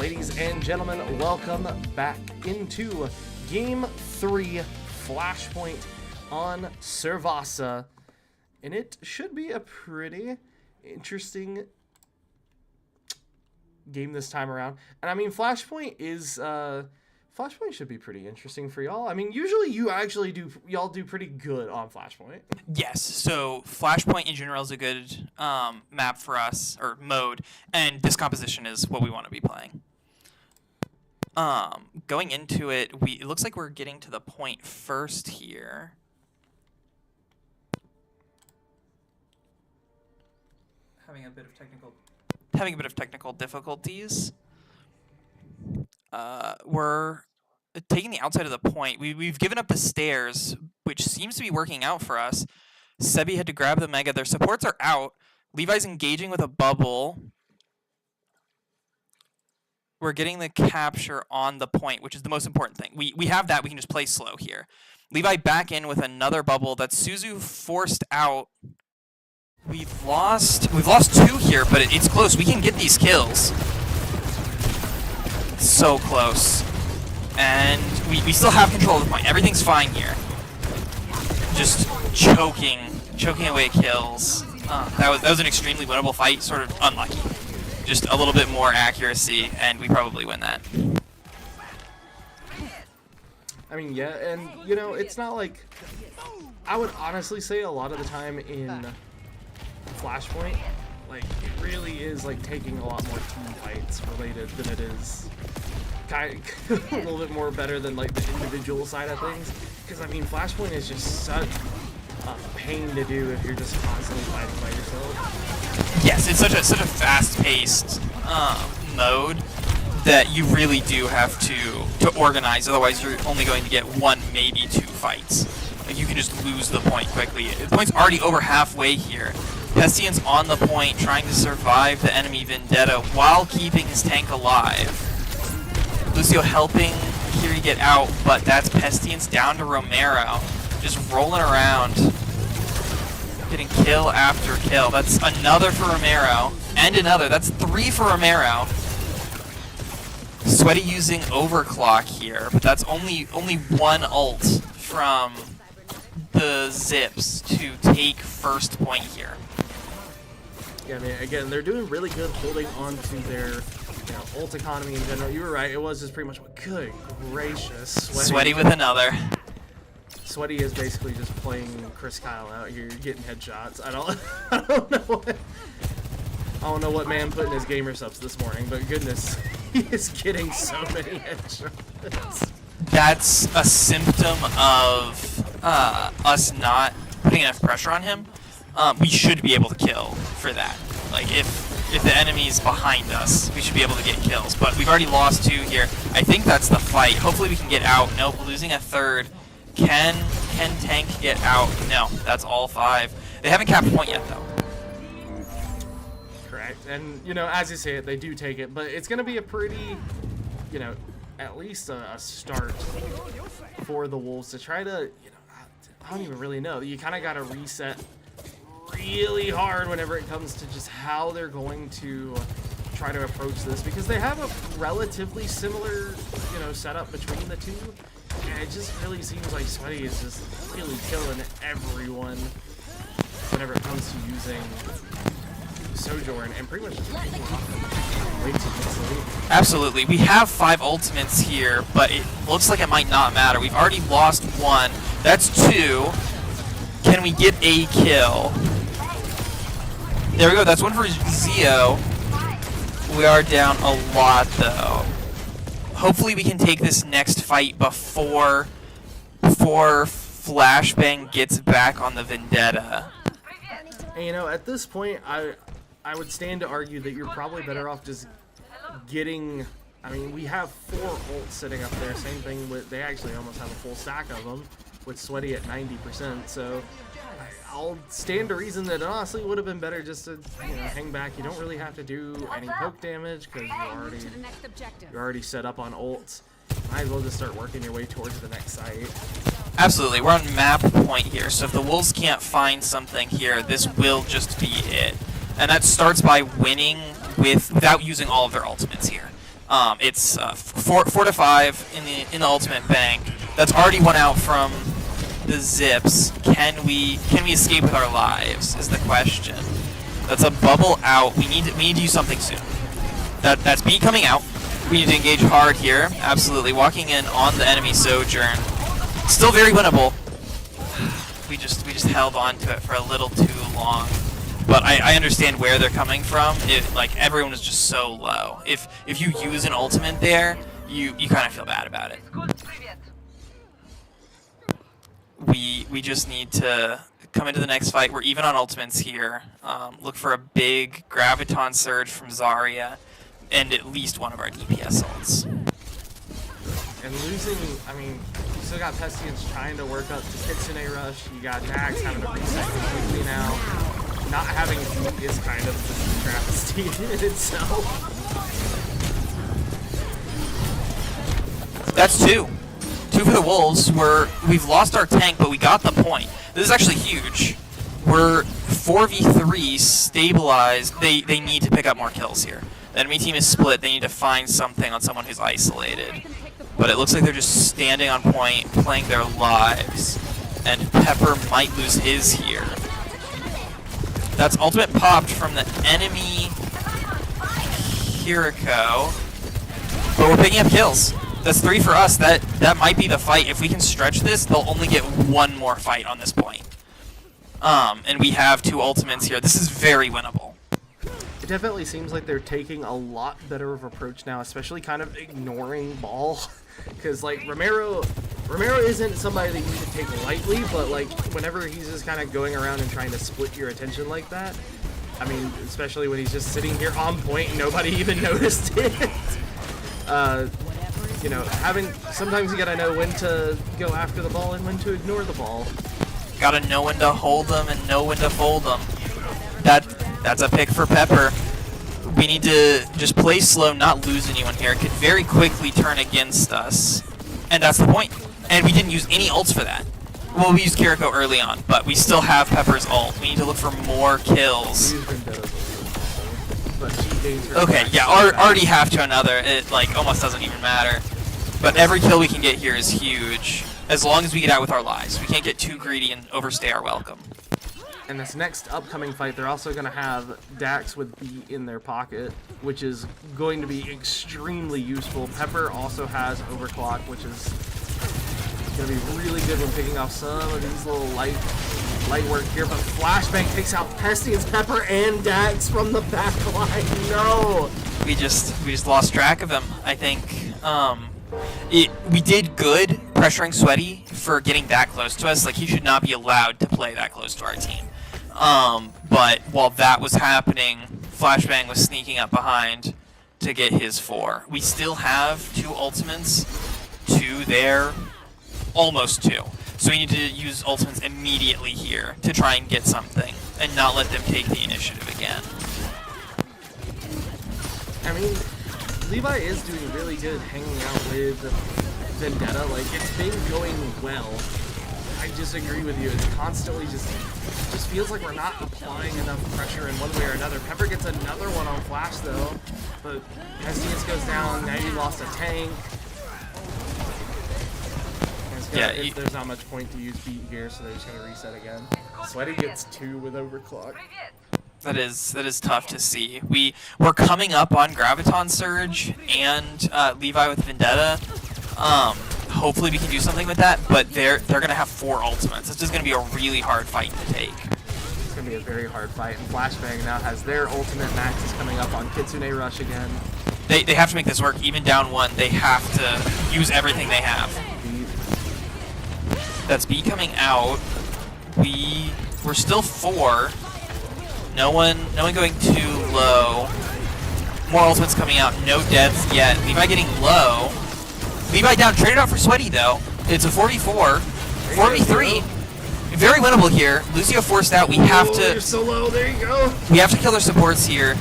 Ladies and gentlemen, welcome back into Game 3 Flashpoint on Servasa. And it should be a pretty interesting game this time around. And I mean, Flashpoint should be pretty interesting for y'all. I mean, usually y'all do pretty good on Flashpoint. Yes, so Flashpoint in general is a good map for us, or mode, and this composition is what we want to be playing. Going into it, it looks like we're getting to the point first here. Having a bit of technical difficulties. We're taking the outside of the point. We've given up the stairs, which seems to be working out for us. Sebi had to grab the Mega. Their supports are out. Levi's engaging with a bubble. We're getting the capture on the point, which is the most important thing. We have that. We can just play slow here. Levi back in with another bubble. That's Suzu forced out. We've lost 2 here, but it's close. We can get these kills. So close. And we still have control of the point. Everything's fine here. Just choking away kills. That was an extremely winnable fight, sort of unlucky. Just a little bit more accuracy, and we probably win that. I mean, yeah, and, you know, it's not like... I would honestly say a lot of the time in Flashpoint, like, it really is, like, taking a lot more team fights related than it is kind of a little bit more better than, like, the individual side of things. Because, I mean, Flashpoint is just such a pain to do if you're just constantly fighting by yourself. Yes, it's such a fast-paced mode that you really do have to organize. Otherwise, you're only going to get 1, maybe 2 fights. Like, you can just lose the point quickly. The point's already over halfway here. Pestian's on the point, trying to survive the enemy Vendetta while keeping his tank alive. Lucio helping Kiri get out, but that's Pestian's down to Romero. Just rolling around. Getting kill after kill. That's another for Romero. And another. That's 3 for Romero. Sweaty using overclock here, but that's only 1 ult from the Zips to take first point here. Yeah, I mean, again, they're doing really good holding on to their, ult economy in general. You were right, it was just pretty much, good gracious. Sweaty with another. Sweaty is basically just playing Chris Kyle out here, getting headshots. I don't know what man put in his gamer subs this morning, but goodness, he is getting so many headshots. That's a symptom of us not putting enough pressure on him. We should be able to kill for that. Like, if the enemy's behind us, we should be able to get kills. But we've already lost 2 here. I think that's the fight. Hopefully we can get out. Nope, losing a 3rd. Can Tank get out? No, that's all 5. They haven't capped point yet, though. Correct. And, as you say it, they do take it. But it's going to be a pretty, at least a start for the Wolves to try to, I don't even really know. You kind of got to reset really hard whenever it comes to just how they're going to try to approach this, because they have a relatively similar, setup between the two. And it just really seems like Sweaty is just really killing everyone whenever it comes to using Sojourn and pretty much just way too easily. Absolutely. We have 5 ultimates here, but it looks like it might not matter. We've already lost 1. That's 2. Can we get a kill? There we go. That's 1 for Zio. We are down a lot, though. Hopefully we can take this next fight before Flashbang gets back on the Vendetta. And, at this point, I would stand to argue that you're probably better off just getting... I mean, we have 4 ults sitting up there. Same thing with... They actually almost have a full stack of them, with Sweaty at 90%. So I'll stand to reason that it honestly would have been better just to, hang back. You don't really have to do any poke damage because you're already set up on ults. Might as well just start working your way towards the next site. Absolutely. We're on map point here, so if the Wolves can't find something here, this will just be it. And that starts by winning without using all of their ultimates here. It's 4 to 5 in the ultimate bank. That's already one out from the Zips. Can we escape with our lives? Is the question. That's a bubble out. We need to do something soon. That's B coming out. We need to engage hard here. Absolutely. Walking in on the enemy Sojourn. Still very winnable. We just held on to it for a little too long. But I understand where they're coming from. Like everyone was just so low. If you use an ultimate there, you kind of feel bad about it. We just need to come into the next fight. We're even on ultimates here. Look for a big Graviton surge from Zarya and at least one of our DPS ults. And losing, I mean, you still got Pestians trying to work up to Kitsune Rush. You got Dax having to reset completely now. Not having Heat is kind of just a travesty in itself. That's 2. 2 for the Wolves. We've lost our tank, but we got the point. This is actually huge. We're 4v3 stabilized. They need to pick up more kills here. The enemy team is split. They need to find something on someone who's isolated. But it looks like they're just standing on point, playing their lives. And Pepper might lose his here. That's ultimate popped from the enemy Kiriko. But we're picking up kills. That's 3 for us. That might be the fight. If we can stretch this, they'll only get one more fight on this point. And we have 2 ultimates here. This is very winnable. It definitely seems like they're taking a lot better of approach now, especially kind of ignoring ball. Because, like, Romero isn't somebody that you should take lightly, but, like, whenever he's just kind of going around and trying to split your attention like that, I mean, especially when he's just sitting here on point and nobody even noticed it. You know, sometimes you gotta know when to go after the ball and when to ignore the ball. Gotta know when to hold them and know when to fold them. That's a pick for Pepper. We need to just play slow, not lose anyone here. It could very quickly turn against us. And that's the point. And we didn't use any ults for that. Well, we used Kiriko early on, but we still have Pepper's ult. We need to look for more kills. Okay, yeah, already half to another. It, like, almost doesn't even matter. But every kill we can get here is huge, as long as we get out with our lives. We can't get too greedy and overstay our welcome. And this next upcoming fight, they're also going to have Dax with B in their pocket, which is going to be extremely useful. Pepper also has Overclock, which is going to be really good when picking off some of these little light work here. But Flashbang takes out Pestians, Pepper, and Dax from the back line. No! We just lost track of him, I think. We did good pressuring Sweaty for getting that close to us. Like, he should not be allowed to play that close to our team. But while that was happening, Flashbang was sneaking up behind to get his 4. We still have 2 ultimates to their almost 2. So we need to use ultimates immediately here to try and get something and not let them take the initiative again. I mean, Levi is doing really good hanging out with Vendetta. Like, it's been going well. I disagree with you. It's constantly just feels like we're not applying enough pressure in one way or another. Pepper gets another one on Flash, though. But Pestius goes down. Now you lost a tank. There's not much point to use beat here, so they're just going to reset again. Sweaty gets 2 with Overclock. That is tough to see. We're coming up on Graviton Surge and Levi with Vendetta. Hopefully we can do something with that, but they're gonna have 4 ultimates. This is gonna be a really hard fight to take. It's gonna be a very hard fight, and Flashbang now has their ultimate. Max is coming up on Kitsune Rush again. They have to make this work. Even down 1, they have to use everything they have. That's B coming out. We're still 4. No one going too low. More ultimates coming out. No deaths yet. Levi getting low. Levi down. Traded out for Sweaty though. It's a 4v4. 4v3. Very winnable here. Lucio forced out. We have to. You're so low. There you go. We have to kill their supports here.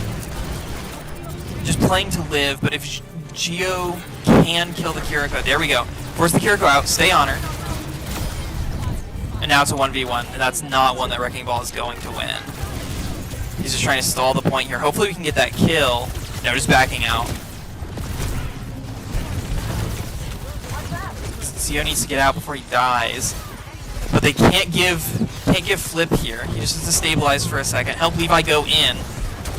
Just playing to live. But if Geo can kill the Kiriko, there we go. Force the Kiriko out. Stay on her. And now it's a 1v1, and that's not one that Wrecking Ball is going to win. He's just trying to stall the point here. Hopefully we can get that kill. No, just backing out. Zio needs to get out before he dies. But they can't give Flip here. He just has to stabilize for a second. Help Levi go in.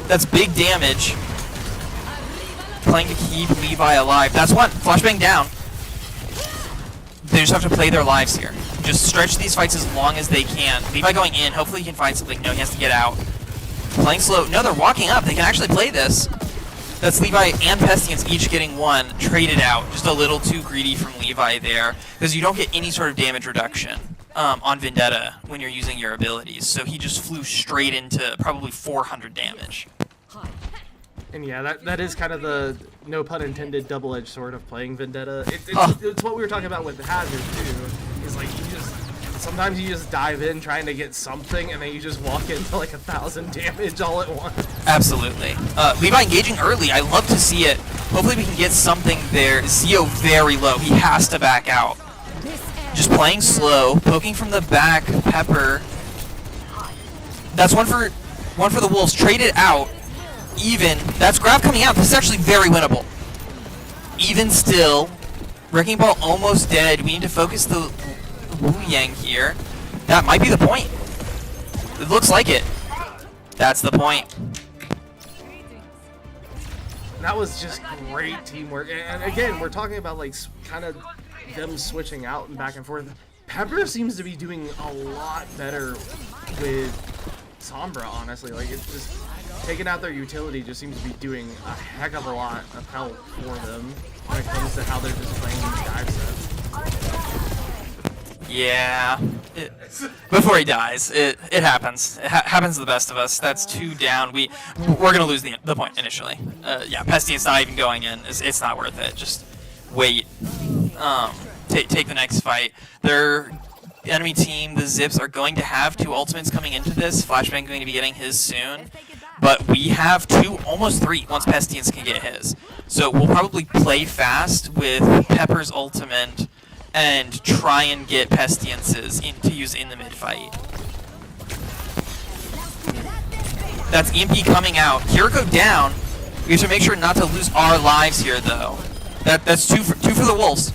That's big damage. Playing to keep Levi alive. That's one. Flashbang down. They just have to play their lives here. Just stretch these fights as long as they can. Levi going in. Hopefully he can find something. No, he has to get out. Playing slow. No, they're walking up. They can actually play this. That's Levi and Pestiance each getting one. Traded out. Just a little too greedy from Levi there. Because you don't get any sort of damage reduction on Vendetta when you're using your abilities. So he just flew straight into probably 400 damage. And yeah, that is kind of the, no pun intended, double-edged sword of playing Vendetta. It's what we were talking about with Hazard too. Is like sometimes you just dive in trying to get something, and then you just walk into like 1,000 damage all at once. Absolutely. Levi engaging early. I love to see it. Hopefully we can get something there. Zio very low. He has to back out. Just playing slow, poking from the back. Pepper. That's one for the Wolves. Traded out. Even. That's grab coming out. This is actually very winnable. Even still. Wrecking Ball almost dead. We need to focus the Wu Yang here. That might be the point. It looks like it. That's the point. That was just great teamwork. And again, we're talking about like kind of them switching out and back and forth. Pepper seems to be doing a lot better with Sombra, honestly. Like, it's just taking out their utility just seems to be doing a heck of a lot of help for them when it comes to how they're just playing these dive sets. Yeah. Before he dies, it happens. It happens to the best of us. That's 2 down. We're gonna lose the point initially. Yeah, Pestiance not even going in. It's not worth it. Just wait. Take the next fight. Their enemy team, the Zips, are going to have 2 ultimates coming into this. Flashbang going to be getting his soon. But we have 2, almost 3, once Pestiance can get his. So we'll probably play fast with Pepper's ultimate and try and get Pestiance's to use in the mid-fight. That's EMP coming out. Kiriko down. We have to make sure not to lose our lives here, though. That's 2 for the Wolves.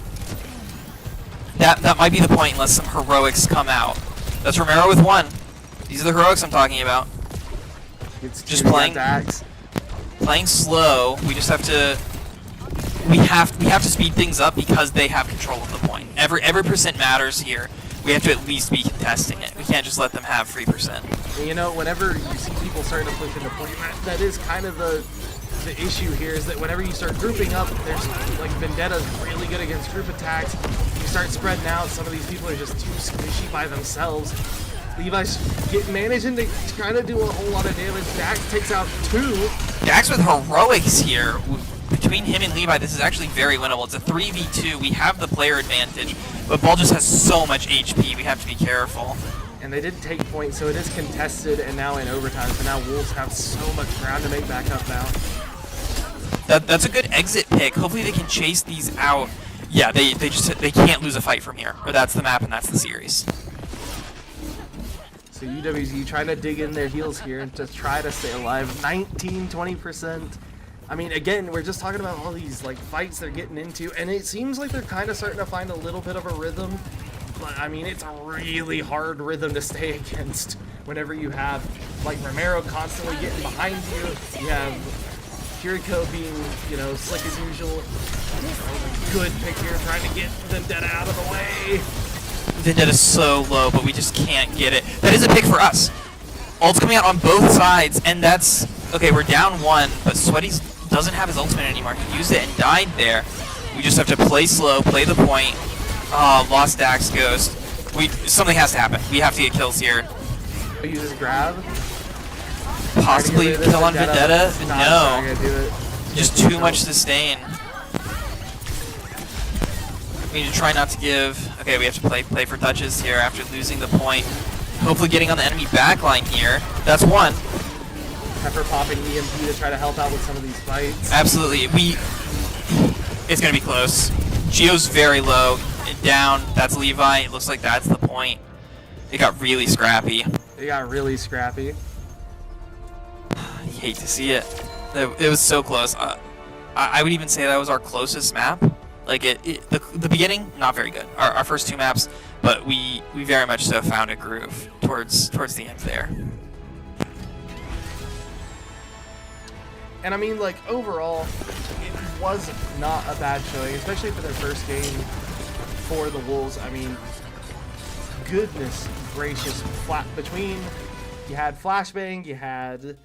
That might be the point unless some heroics come out. That's Romero with 1. These are the heroics I'm talking about. It's just playing slow. We just have to we have to speed things up because they have control of the point. Every percent matters here. We have to at least be contesting it. We can't just let them have 3%. You know, whenever you see people starting to push into point, that is kind of the issue here, is that whenever you start grouping up, there's like Vendetta's really good against group attacks. You start spreading out, some of these people are just too squishy by themselves. Levi's managing to kind of do a whole lot of damage. Dax takes out 2. Dax with heroics here. Between him and Levi, this is actually very winnable. It's a 3v2. We have the player advantage, but Ball just has so much HP. We have to be careful. And they did take points, so it is contested and now in overtime. So now Wolves have so much ground to make back up now. That's a good exit pick. Hopefully they can chase these out. Yeah, they can't lose a fight from here. Or that's the map and that's the series. So UWG trying to dig in their heels here and to try to stay alive. 19-20%. I mean, again, we're just talking about all these like fights they're getting into, and it seems like they're kind of starting to find a little bit of a rhythm. But I mean, it's a really hard rhythm to stay against whenever you have like Romero constantly getting behind you. You have Kiriko being, you know, slick as usual. Good pick here, trying to get Vendetta out of the way. Vendetta's so low, but we just can't get it. That is a pick for us. Ult's coming out on both sides, and that's okay. We're down 1, but Sweaty doesn't have his ultimate anymore. He used it and died there. We just have to play slow, play the point. Oh, lost Dax Ghost. Something has to happen. We have to get kills here. Use grab. Possibly kill on Vendetta? No. Do it. Just too much sustain. We need to try not to give. Okay, we have to play for touches here after losing the point. Hopefully getting on the enemy backline here. That's 1. Pepper popping EMP to try to help out with some of these fights. Absolutely. It's going to be close. Gio's very low. Down. That's Levi. It looks like that's the point. It got really scrappy. They got really scrappy. I hate to see it. It was so close. I would even say that was our closest map Like the beginning, not very good. Our first 2 maps, but we very much so found a groove towards the end there. And I mean, like, overall, it was not a bad showing, especially for their first game for the Wolves. I mean, goodness gracious, between, you had Flashbang, you had,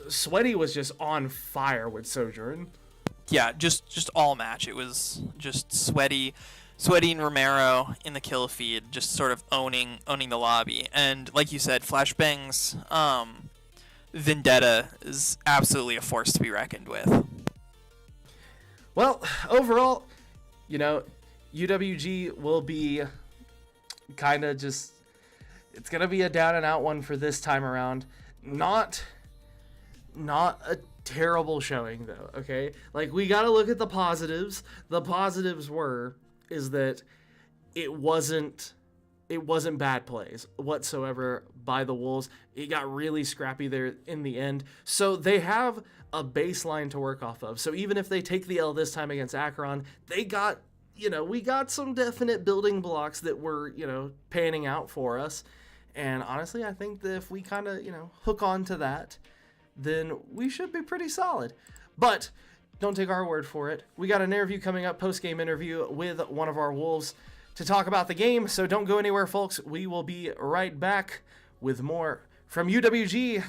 Sweaty was just on fire with Sojourn. Yeah, just all match. It was just Sweaty and Romero in the kill feed, just sort of owning the lobby. And like you said, Flashbang's Vendetta is absolutely a force to be reckoned with. Well, overall, you know, UWG will be kind of just, it's going to be a down and out one for this time around. Not a terrible showing though, okay? Like, we got to look at the positives. The positives is that it wasn't bad plays whatsoever by the Wolves. It got really scrappy there in the end. So they have a baseline to work off of. So even if they take the L this time against Acheron, they got, we got some definite building blocks that were, panning out for us. And honestly, I think that if we kind of, hook on to that, then we should be pretty solid. But don't take our word for it. We got an interview coming up, post-game interview with one of our Wolves to talk about the game. So don't go anywhere, folks. We will be right back with more from UWG.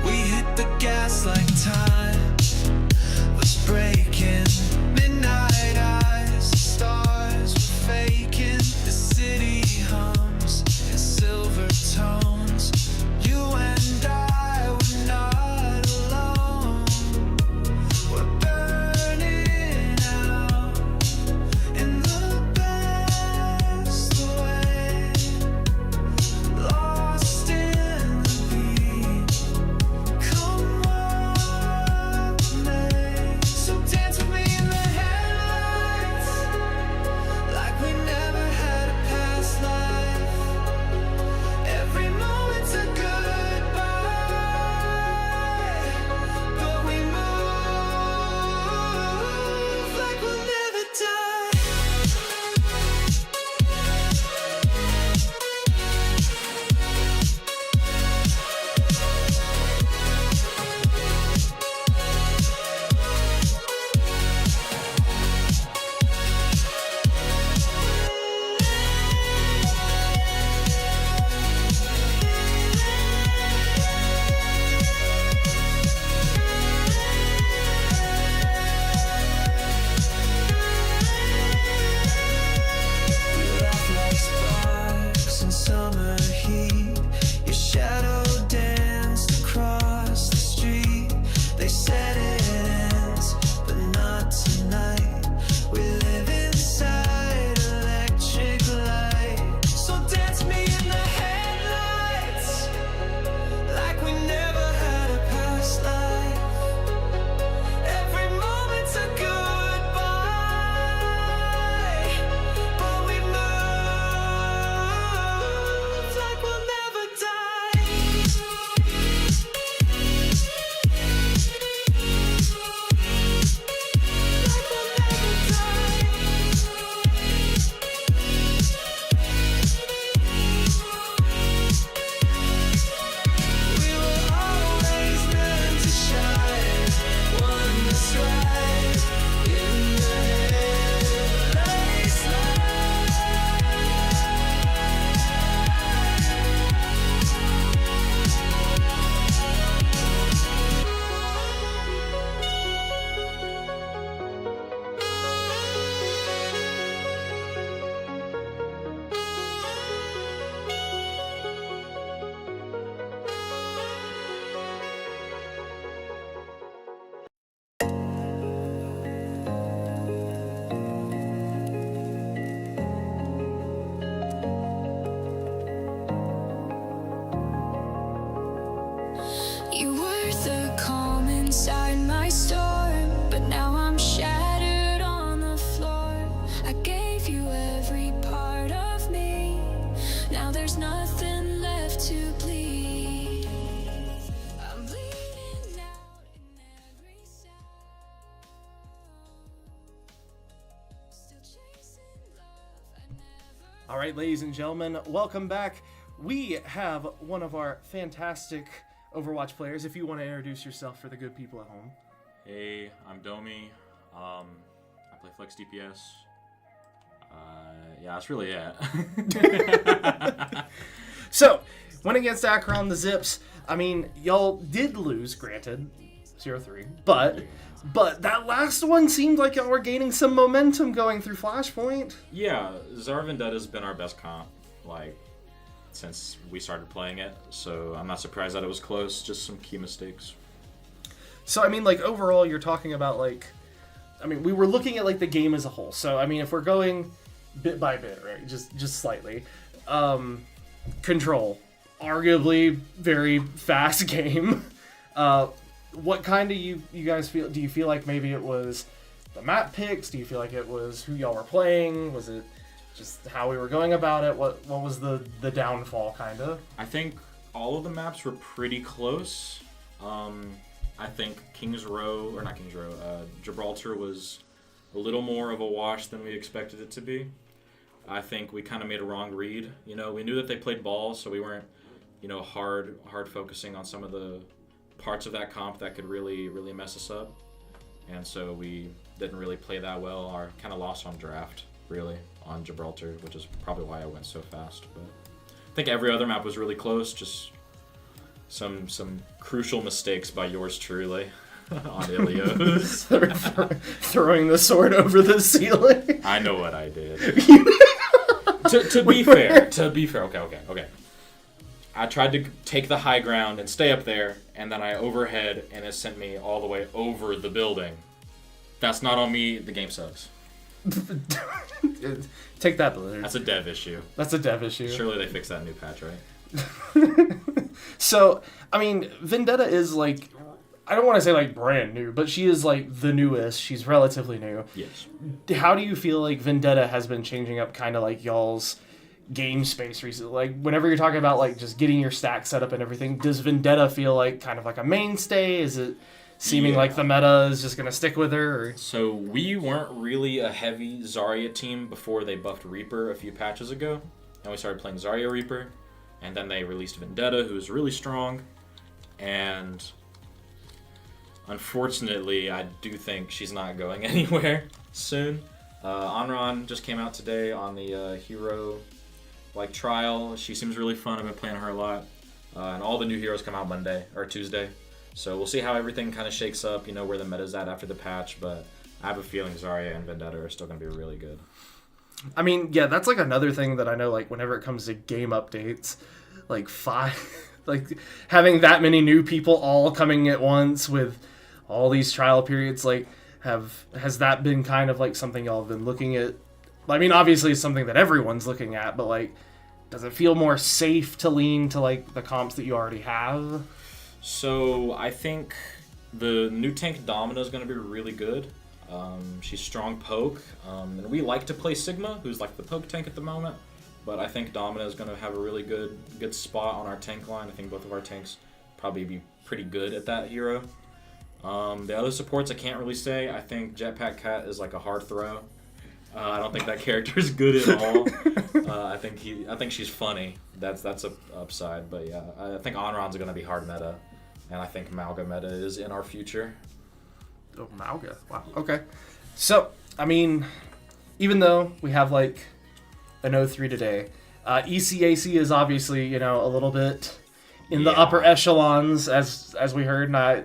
We hit the gas like time was breaking. Midnight eyes, the stars were faking. The city hums in silver tones. You and I were not alone. We're burning out in the best way. Lost in the beat. Come All right, ladies and gentlemen, welcome back. We have one of our fantastic Overwatch players. If you want to introduce yourself for the good people at home. Hey, I'm Domi. I play Flex DPS. Yeah, that's really it. So, went against Akron, the Zips. I mean, y'all did lose, granted, 0-3. But that last one seemed like y'all were gaining some momentum going through Flashpoint. Yeah, Zarya Vendetta's been our best comp, since we started playing it. So I'm not surprised that it was close. Just some key mistakes. So, I mean, overall, you're talking about, we were looking at, the game as a whole. So, I mean, if we're going bit by bit, right, just slightly, Control, arguably very fast game. What kind of you guys feel? Do you feel like maybe it was the map picks? Do you feel like it was who y'all were playing? Was it just how we were going about it? What was the downfall, kind of? I think all of the maps were pretty close. I think Gibraltar was a little more of a wash than we expected it to be. I think we kind of made a wrong read. We knew that they played ball, so we weren't, hard focusing on some of the parts of that comp that could really, really mess us up. And so we didn't really play that well. Our kind of lost on draft, really, on Gibraltar, which is probably why I went so fast. But I think every other map was really close, just some crucial mistakes by yours truly on Ilios. Throwing the sword over the ceiling. I know what I did. to be fair, okay. I tried to take the high ground and stay up there, and then I overhead, and it sent me all the way over the building. That's not on me. The game sucks. Take that, Blizzard. That's a dev issue. Surely they fixed that new patch, right? So, I mean, Vendetta is I don't want to say brand new, but she is the newest. She's relatively new. Yes. How do you feel like Vendetta has been changing up kind of y'all's game space recently? Whenever you're talking about just getting your stack set up and everything, does Vendetta feel kind of a mainstay? Is it seeming like the meta is just going to stick with her? Or? So we weren't really a heavy Zarya team before they buffed Reaper a few patches ago. And we started playing Zarya Reaper. And then they released Vendetta, who's really strong. And unfortunately, I do think she's not going anywhere soon. Anran just came out today on the hero trial. She seems really fun. I've been playing her a lot. And all the new heroes come out Monday or Tuesday. So we'll see how everything kind of shakes up, where the meta's at after the patch. But I have a feeling Zarya and Vendetta are still going to be really good. I mean, yeah, that's another thing that I know, whenever it comes to game updates, having that many new people all coming at once with all these trial periods, has that been kind of something y'all have been looking at? I mean, obviously it's something that everyone's looking at, but does it feel more safe to lean to the comps that you already have? So I think the new tank Domina is going to be really good. She's strong poke, and we like to play Sigma, who's the poke tank at the moment. But I think Domina is going to have a really good spot on our tank line. I think both of our tanks probably be pretty good at that hero. The other supports I can't really say. I think Jetpack Cat is a hard throw. I don't think that character is good at all. I think she's funny. That's a upside. But yeah, I think Onron's going to be hard meta, and I think Malga meta is in our future. Oh, Malga. Wow. Okay. So, I mean, even though we have an 0-3 today, ECAC is obviously, a little bit in the upper echelons, as we heard, not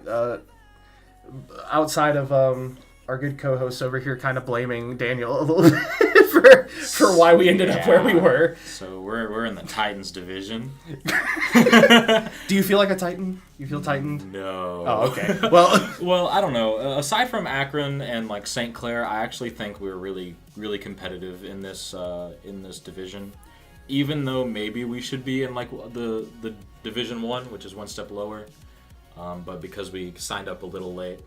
outside of our good co-host over here kind of blaming Daniel a little bit for why we ended up where we were. So we're in the Titans division. Do you feel like a Titan? You feel Titan? No. Oh, okay. Well, I don't know. Aside from Akron and St. Clair, I actually think we were really, really competitive in this division. Even though maybe we should be in the Division 1, which is one step lower. But because we signed up a little late,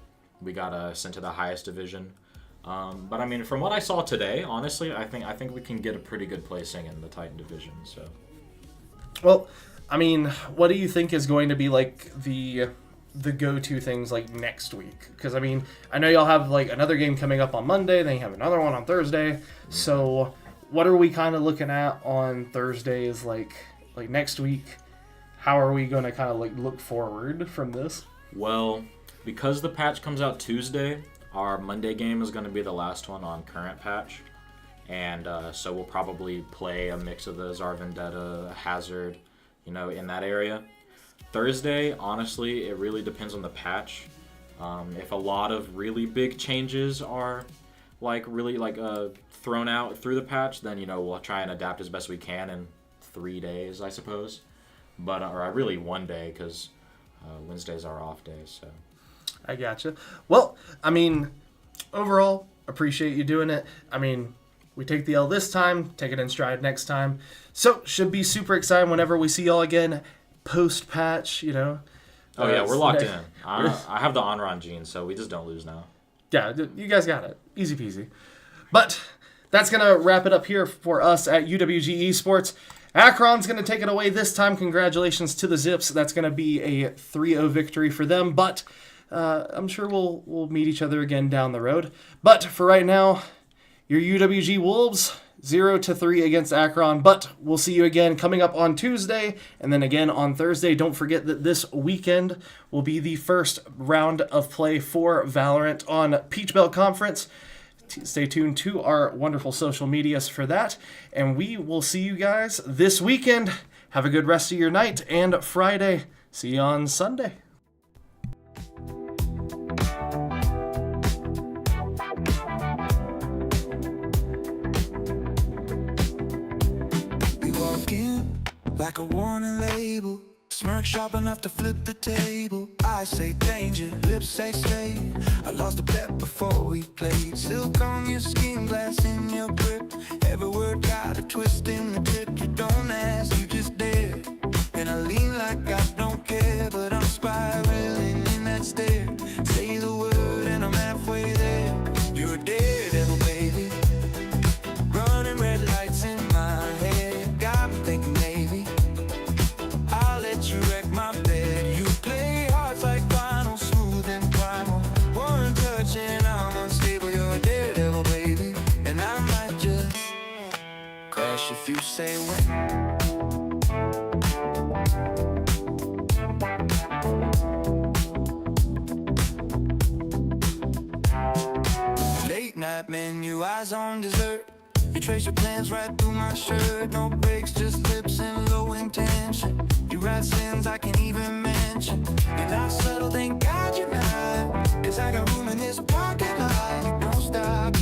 we got sent to the highest division. But I mean, from what I saw today, honestly, I think we can get a pretty good placing in the Titan division. So, well, I mean, what do you think is going to be the go-to things next week? Because I mean, I know y'all have another game coming up on Monday, then you have another one on Thursday. So, what are we kind of looking at on Thursdays, like next week? How are we going to kind of like look forward from this? Well, because the patch comes out Tuesday, our Monday game is going to be the last one on current patch. And so we'll probably play a mix of the Tsar Vendetta, Hazard, in that area. Thursday, honestly, it really depends on the patch. If a lot of really big changes are thrown out through the patch, then we'll try and adapt as best we can in 3 days, I suppose. But or really 1 day, because Wednesdays are off days. So I gotcha. Well, I mean, overall, appreciate you doing it. I mean, we take the L this time, take it in stride next time. So should be super exciting whenever we see y'all again post patch. Oh yeah, we're locked in. I have the Onron gene, so we just don't lose now. Yeah, you guys got it. Easy peasy. But that's going to wrap it up here for us at UWG Esports. Akron's going to take it away this time. Congratulations to the Zips. That's going to be a 3-0 victory for them. But I'm sure we'll meet each other again down the road. But for right now, your UWG Wolves, 0-3 against Akron. But we'll see you again coming up on Tuesday and then again on Thursday. Don't forget that this weekend will be the first round of play for Valorant on Peach Belt Conference. Stay tuned to our wonderful social medias for that. And we will see you guys this weekend. Have a good rest of your night and Friday. See you on Sunday. We walk in like a warning label. Smirk sharp enough to flip the table. I say danger, lips say stay. I lost a bet before we played. Silk on your skin, glass in your grip. Every word got a twist in the tip. You don't ask, you just dare. And I lean like I don't care, but I'm spiraling in that stare. Say the word and I'm halfway there. You're a daredevil, baby. Running red lights in my head. Got me thinking maybe I'll let you wreck my bed. You play hearts like vinyl, smooth and primal. One touch and I'm unstable. You're a daredevil, baby. And I might just crash if you say when. Late night menu, eyes on dessert. You trace your plans right through my shirt. No breaks, just lips and low intention. You write sins I can't even mention. You're not subtle, thank God you're not. 'Cause I got room in this parking lot. Don't stop.